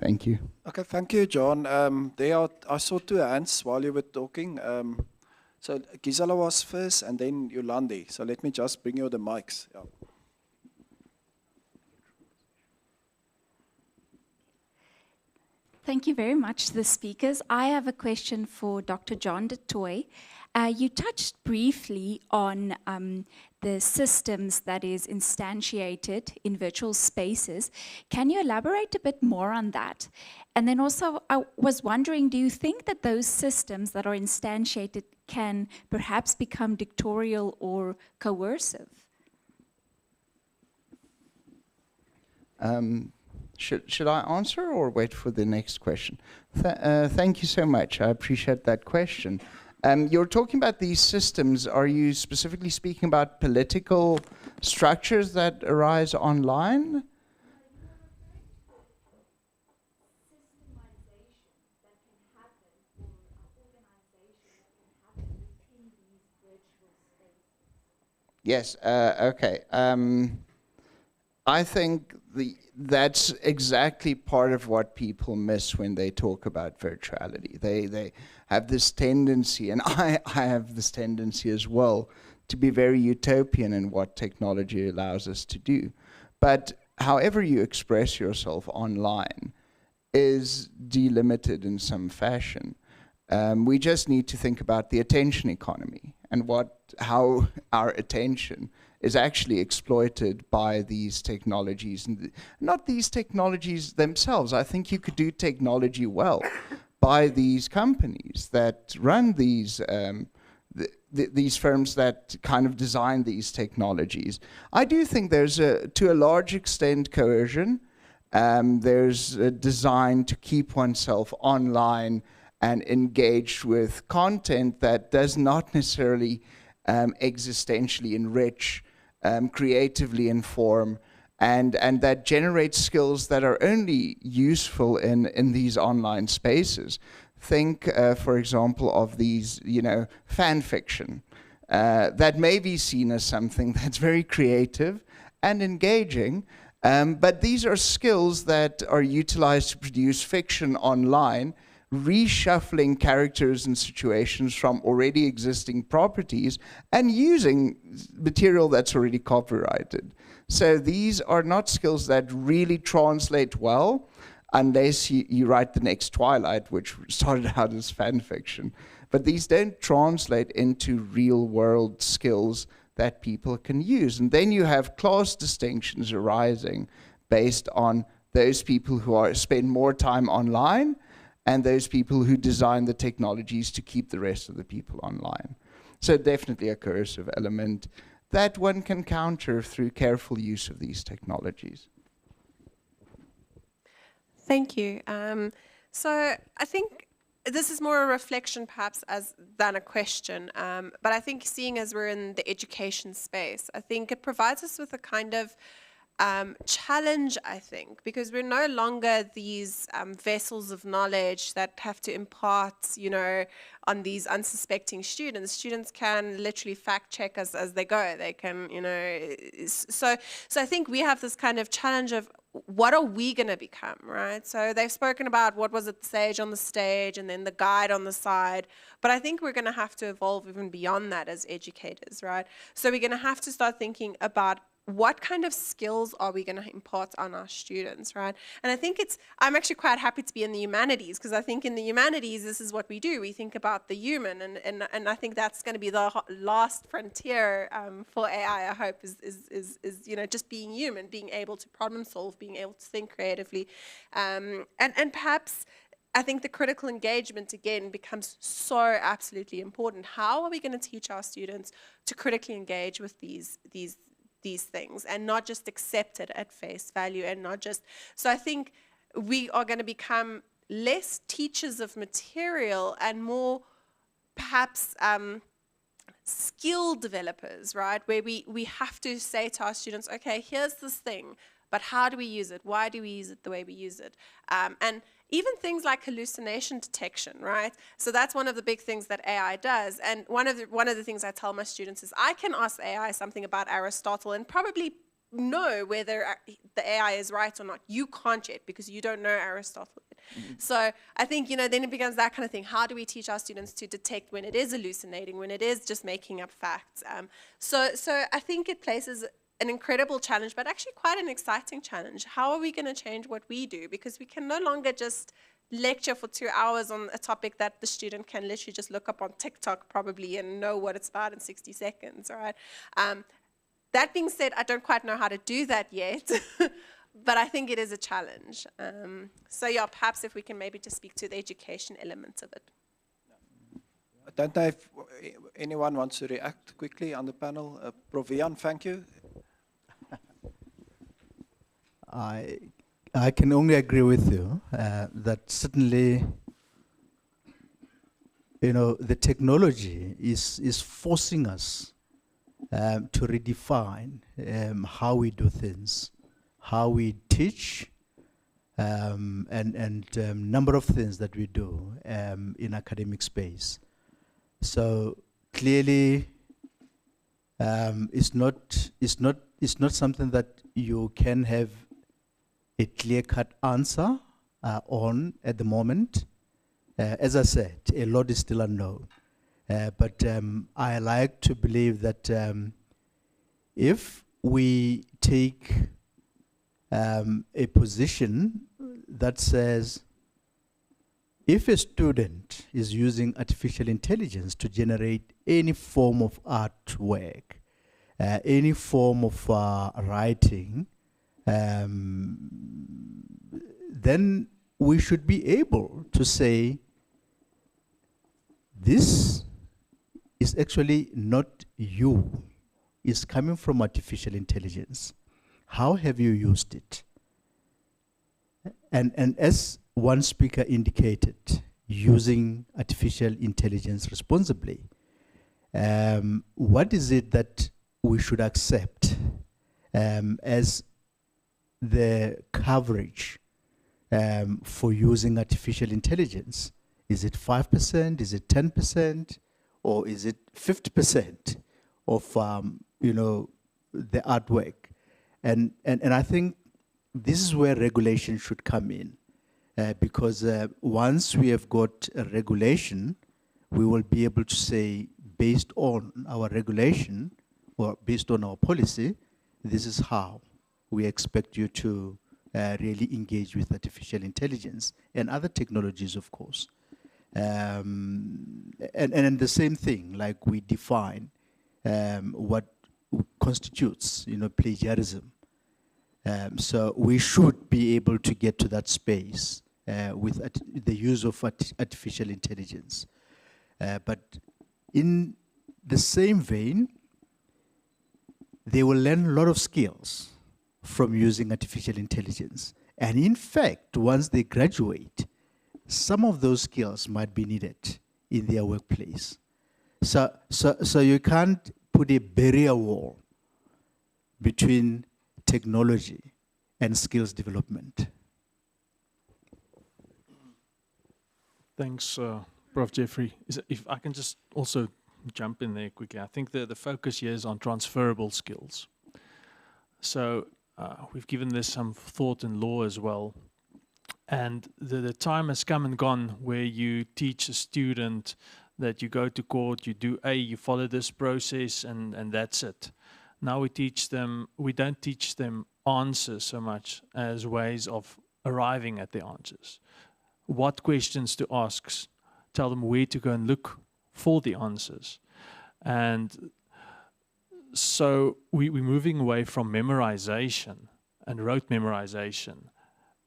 Thank you. Okay, thank you, John. I saw two hands while you were talking. So Gisela was first, and then Yolandi. So let me just bring you the mics. Yeah. Thank you very much to the speakers. I have a question for Dr. John du Toit. You touched briefly on the systems that is instantiated in virtual spaces. Can you elaborate a bit more on that? And then also, I was wondering, do you think that those systems that are instantiated can perhaps become dictatorial or coercive? Should I answer or wait for the next question? Thank you so much. I appreciate that question. You're talking about these systems. Are you specifically speaking about political structures that arise online? Yes, okay. I think that's exactly part of what people miss when they talk about virtuality. They have this tendency, and I have this tendency as well, to be very utopian in what technology allows us to do. But however you express yourself online is delimited in some fashion. We just need to think about the attention economy and how our attention is actually exploited by these technologies. And not these technologies themselves. I think you could do technology well by these companies that run these firms that kind of design these technologies. I do think there's, to a large extent, coercion. There's a design to keep oneself online and engaged with content that does not necessarily existentially enrich, creatively inform, and that generates skills that are only useful in these online spaces. Think, for example, of these, fan fiction that may be seen as something that's very creative and engaging, but these are skills that are utilized to produce fiction online, reshuffling characters and situations from already existing properties and using material that's already copyrighted. So these are not skills that really translate well unless you write the next Twilight, which started out as fan fiction. But these don't translate into real world skills that people can use. And then you have class distinctions arising based on those people who spend more time online and those people who design the technologies to keep the rest of the people online. So definitely a coercive element that one can counter through careful use of these technologies. Thank you. So I think this is more a reflection perhaps than a question, but I think seeing as we're in the education space, I think it provides us with a kind of challenge, I think, because we're no longer these vessels of knowledge that have to impart, on these unsuspecting students. Students can literally fact check us as they go. They can, so I think we have this kind of challenge of what are we going to become, right? So they've spoken about what was at the stage on the stage and then the guide on the side, but I think we're going to have to evolve even beyond that as educators, right? So we're going to have to start thinking about what kind of skills are we going to impart on our students, right? And I think I'm actually quite happy to be in the humanities, because I think in the humanities, this is what we do. We think about the human, and I think that's going to be the last frontier for AI, I hope, is just being human, being able to problem solve, being able to think creatively. And perhaps I think the critical engagement, again, becomes so absolutely important. How are we going to teach our students to critically engage with these things and not just accept it at face value, and not just, so I think we are going to become less teachers of material and more perhaps skill developers, right? Where we have to say to our students, okay, here's this thing, but how do we use it? Why do we use it the way we use it? And even things like hallucination detection, right? So that's one of the big things that AI does. And one of the things I tell my students is I can ask AI something about Aristotle and probably know whether the AI is right or not. You can't yet, because you don't know Aristotle. So I think, then it becomes that kind of thing. How do we teach our students to detect when it is hallucinating, when it is just making up facts? So I think it places an incredible challenge, but actually quite an exciting challenge. How are we going to change what we do? Because we can no longer just lecture for 2 hours on a topic that the student can literally just look up on TikTok probably and know what it's about in 60 seconds, right? That being said, I don't quite know how to do that yet, but I think it is a challenge. So yeah, perhaps if we can maybe just speak to the education element of it. I don't know if anyone wants to react quickly on the panel. Prof. Ian, thank you. I can only agree with you that certainly, the technology is forcing us to redefine how we do things, how we teach, and number of things that we do in academic space. So clearly, it's not something that you can have a clear-cut answer on at the moment. As I said, a lot is still unknown. But I like to believe that if we take a position that says, if a student is using artificial intelligence to generate any form of artwork, any form of writing, then we should be able to say, this is actually not you. It's coming from artificial intelligence. How have you used it? And as one speaker indicated, using artificial intelligence responsibly, what is it that we should accept as the coverage for using artificial intelligence? Is it 5%? Is it 10%? Or is it 50% of the artwork? And I think this is where regulation should come in, because once we have got a regulation, we will be able to say, based on our regulation or based on our policy, this is how we expect you to really engage with artificial intelligence and other technologies, of course. And the same thing, like we define what constitutes, plagiarism. So we should be able to get to that space with the use of artificial intelligence. But in the same vein, they will learn a lot of skills from using artificial intelligence. And in fact, once they graduate, some of those skills might be needed in their workplace. So you can't put a barrier wall between technology and skills development. Thanks, Prof. Jeffrey. If I can just also jump in there quickly. I think the focus here is on transferable skills. So we've given this some thought in law as well. And the time has come and gone where you teach a student that you go to court, you do A, you follow this process, and that's it. Now we don't teach them answers so much as ways of arriving at the answers. What questions to ask, tell them where to go and look for the answers. And so we're moving away from memorization and rote memorization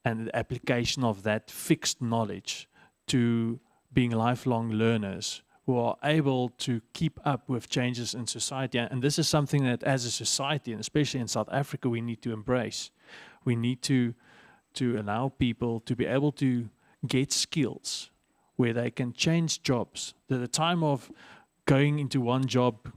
and the application of that fixed knowledge to being lifelong learners who are able to keep up with changes in society. And this is something that as a society, and especially in South Africa, we need to embrace. We need to allow people to be able to get skills where they can change jobs. The time of going into one job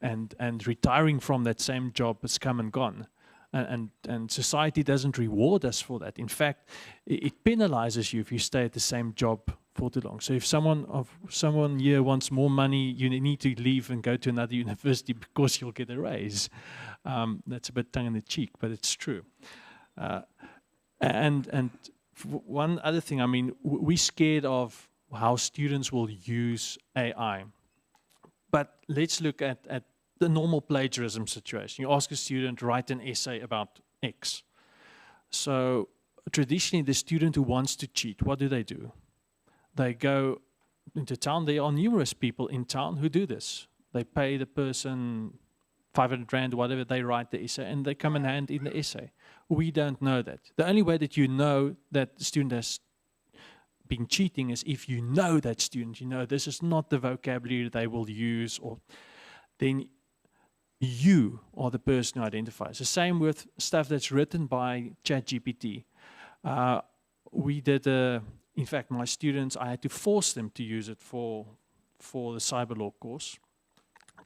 and retiring from that same job has come and gone. And society doesn't reward us for that. In fact, it penalizes you if you stay at the same job for too long. So if someone here wants more money, you need to leave and go to another university because you'll get a raise. That's a bit tongue in the cheek, but it's true. And one other thing, I mean, we're scared of how students will use AI. But let's look at the normal plagiarism situation. You ask a student, write an essay about X. So traditionally, the student who wants to cheat, what do? They go into town. There are numerous people in town who do this. They pay the person 500 rand, whatever, they write the essay, and they come and hand in the essay. We don't know that. The only way that you know that the student has been cheating is if you know that student, you know this is not the vocabulary they will use, or then you are the person who identifies. The same with stuff that's written by ChatGPT. We did in fact, my students, I had to force them to use it for the cyber law course.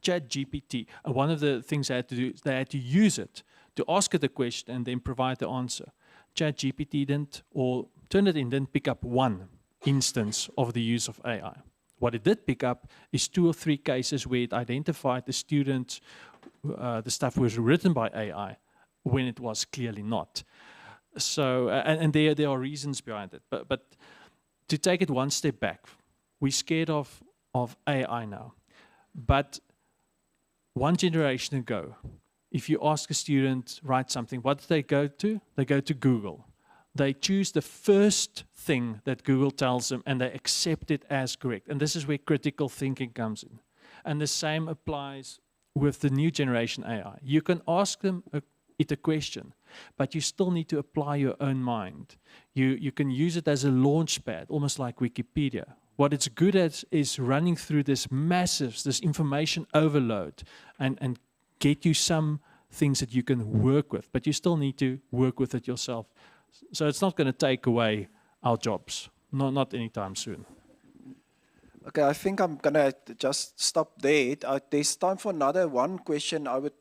ChatGPT, one of the things they had to do is they had to use it to ask it a question and then provide the answer. ChatGPT didn't, or Turnitin didn't pick up one instance of the use of AI. What it did pick up is 2 or 3 cases where it identified the student, the stuff was written by AI when it was clearly not. So, and there are reasons behind it. But to take it one step back, we're scared of AI now. But one generation ago, if you ask a student, write something, what do they go to? They go to Google. They choose the first thing that Google tells them and they accept it as correct. And this is where critical thinking comes in. And the same applies with the new generation AI. You can ask them a question, but you still need to apply your own mind. You can use it as a launch pad, almost like Wikipedia. What it's good at is running through this information overload and get you some things that you can work with, but you still need to work with it yourself. So it's not going to take away our jobs, not anytime soon. Okay, I think I'm going to just stop there. There's time for another one question. I would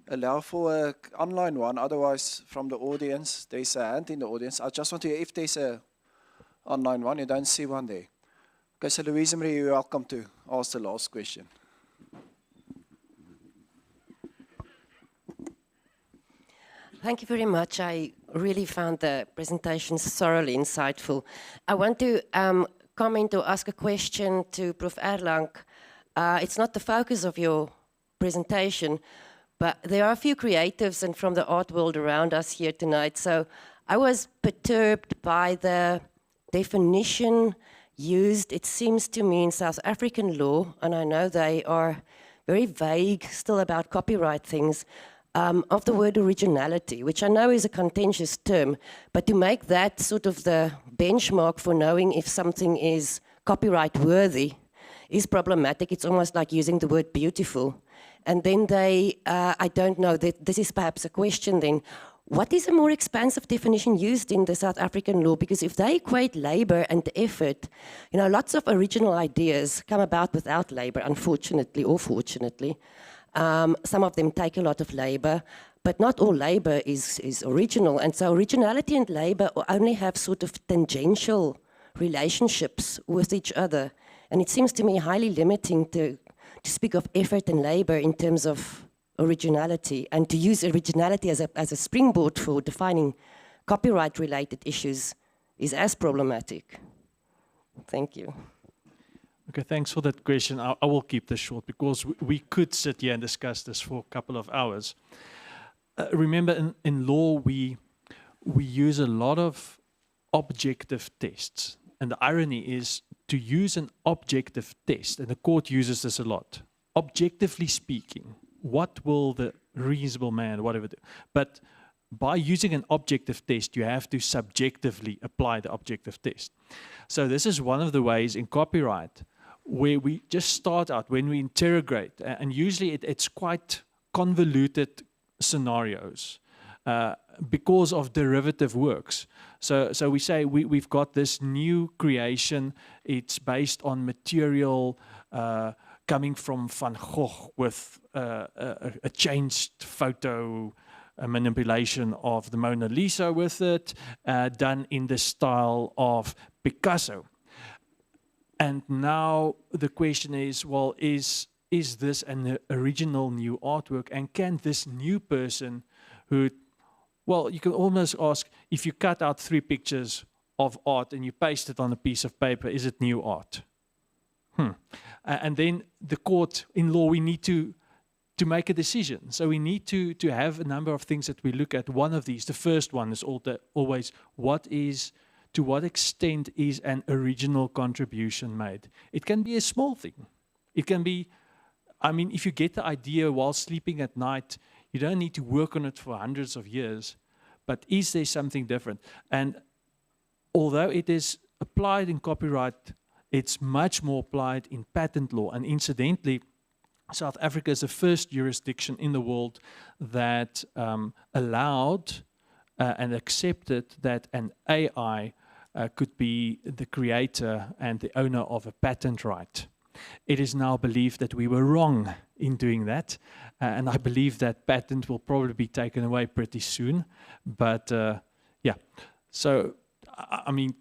allow for an online one. Otherwise, from the audience, there's a hand in the audience. I just want to hear if there's an online one. You don't see one there. Okay, so Louisa Marie, you're welcome to ask the last question. Thank you very much. I really found the presentations thoroughly insightful. I want to comment or ask a question to Prof. Erlang. It's not the focus of your presentation, but there are a few creatives and from the art world around us here tonight. So I was perturbed by the definition used, it seems to me, in South African law, and I know they are very vague still about copyright things, of the word originality, which I know is a contentious term, but to make that sort of the benchmark for knowing if something is copyright worthy is problematic. It's almost like using the word beautiful. And then I don't know, this is perhaps a question then, what is a more expansive definition used in the South African law? Because if they equate labor and effort, you know, lots of original ideas come about without labor, unfortunately or fortunately. Some of them take a lot of labor, but not all labor is original. And so originality and labor only have sort of tangential relationships with each other. And it seems to me highly limiting to speak of effort and labor in terms of originality, and to use originality as a springboard for defining copyright-related issues is as problematic. Thank you. Okay, thanks for that question. I will keep this short because we could sit here and discuss this for a couple of hours. Remember, in law, we use a lot of objective tests. And the irony is to use an objective test, and the court uses this a lot. Objectively speaking, what will the reasonable man, whatever, do? But by using an objective test, you have to subjectively apply the objective test. So this is one of the ways in copyright where we just start out when we interrogate, and usually it's quite convoluted scenarios because of derivative works. So we say we've got this new creation, it's based on material coming from Van Gogh with a changed photo, a manipulation of the Mona Lisa with it, done in the style of Picasso. And now the question is, well, is this an original new artwork? And can this new person who, well, you can almost ask, if you cut out 3 pictures of art and you paste it on a piece of paper, is it new art? And then the court, in law, we need to make a decision. So we need to have a number of things that we look at. One of these, the first one is always, to what extent is an original contribution made? It can be a small thing. It can be, I mean, if you get the idea while sleeping at night, you don't need to work on it for hundreds of years, but is there something different? And although it is applied in copyright, it's much more applied in patent law. And incidentally, South Africa is the first jurisdiction in the world that allowed and accepted that an AI could be the creator and the owner of a patent right. It is now believed that we were wrong in doing that, and I believe that patent will probably be taken away pretty soon. But yeah, so I mean,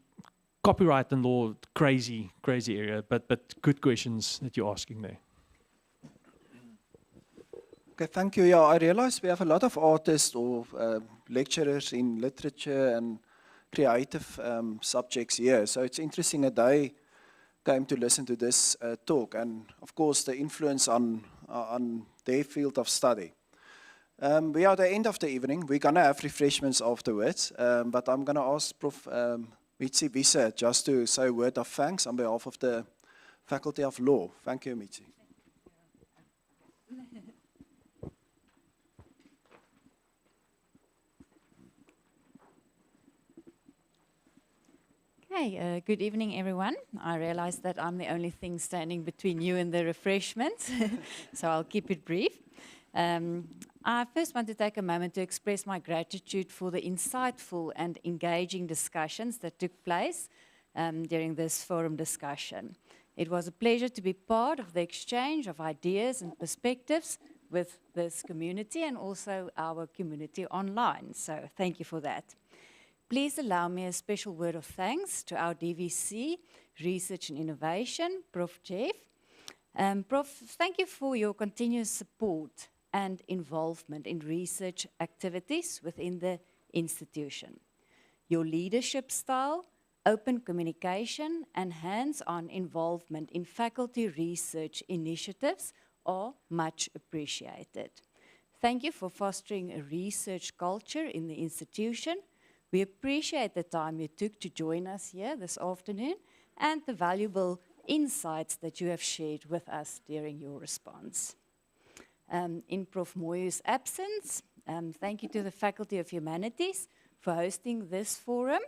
copyright and law, crazy area, but good questions that you're asking there. Okay, thank you. Yeah, I realize we have a lot of artists or lecturers in literature and creative subjects here. So it's interesting that they came to listen to this talk, and of course the influence on their field of study. We are at the end of the evening. We're going to have refreshments afterwards, but I'm going to ask Prof. Mitzi Wiese just to say a word of thanks on behalf of the Faculty of Law. Thank you, Mitzi. Hey, good evening, everyone. I realize that I'm the only thing standing between you and the refreshments, so I'll keep it brief. I first want to take a moment to express my gratitude for the insightful and engaging discussions that took place during this forum discussion. It was a pleasure to be part of the exchange of ideas and perspectives with this community and also our community online, so thank you for that. Please allow me a special word of thanks to our DVC, Research and Innovation, Prof. Jeff. Prof, thank you for your continuous support and involvement in research activities within the institution. Your leadership style, open communication, and hands-on involvement in faculty research initiatives are much appreciated. Thank you for fostering a research culture in the institution. We appreciate the time you took to join us here this afternoon and the valuable insights that you have shared with us during your response. In Prof. Moyo's absence, thank you to the Faculty of Humanities for hosting this forum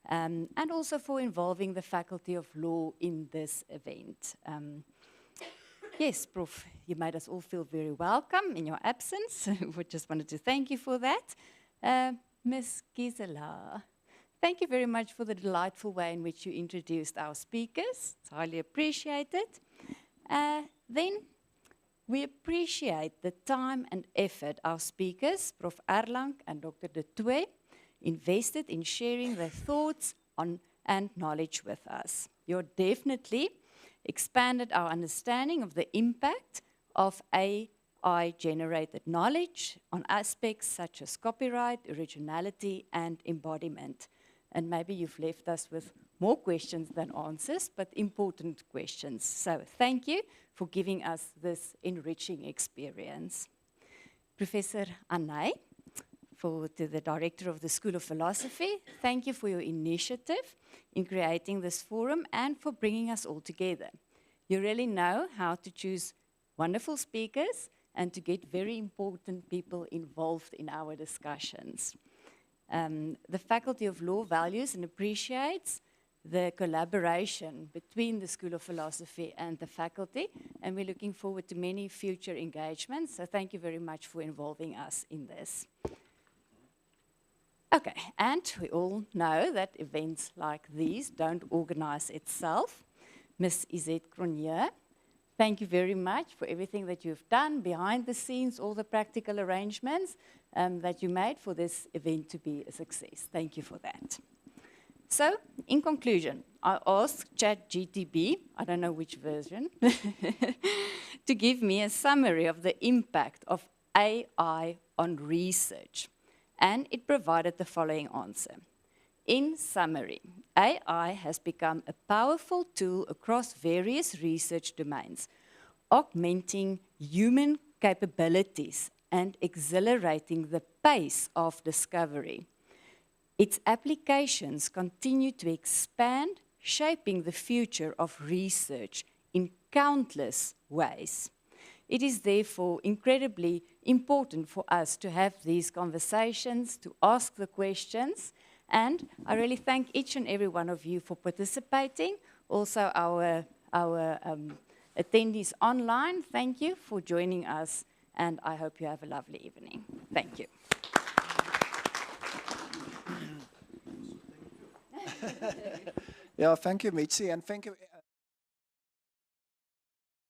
and also for involving the Faculty of Law in this event. Yes, Prof, you made us all feel very welcome in your absence. We just wanted to thank you for that. Ms. Gisela, thank you very much for the delightful way in which you introduced our speakers. It's highly appreciated. Then We appreciate the time and effort our speakers, Prof. Erlang and Dr. De Tooy, invested in sharing their thoughts on and knowledge with us. You definitely expanded our understanding of the impact of AI-generated knowledge on aspects such as copyright, originality, and embodiment. And maybe you've left us with more questions than answers, but important questions. So thank you for giving us this enriching experience. Professor Anay, to the Director of the School of Philosophy, thank you for your initiative in creating this forum and for bringing us all together. You really know how to choose wonderful speakers and to get very important people involved in our discussions. The Faculty of Law values and appreciates the collaboration between the School of Philosophy and the faculty, and we're looking forward to many future engagements. So thank you very much for involving us in this. Okay, and we all know that events like these don't organize itself. Ms. Izette Cronje, thank you very much for everything that you've done behind the scenes, all the practical arrangements that you made for this event to be a success. Thank you for that. So, in conclusion, I asked ChatGTP, I don't know which version, to give me a summary of the impact of AI on research. And it provided the following answer. In summary, AI has become a powerful tool across various research domains, augmenting human capabilities and accelerating the pace of discovery. Its applications continue to expand, shaping the future of research in countless ways. It is therefore incredibly important for us to have these conversations, to ask the questions, and I really thank each and every one of you for participating. Also our attendees online, thank you for joining us, and I hope you have a lovely evening. Thank you. Yeah, thank you, Mitzi, and thank you.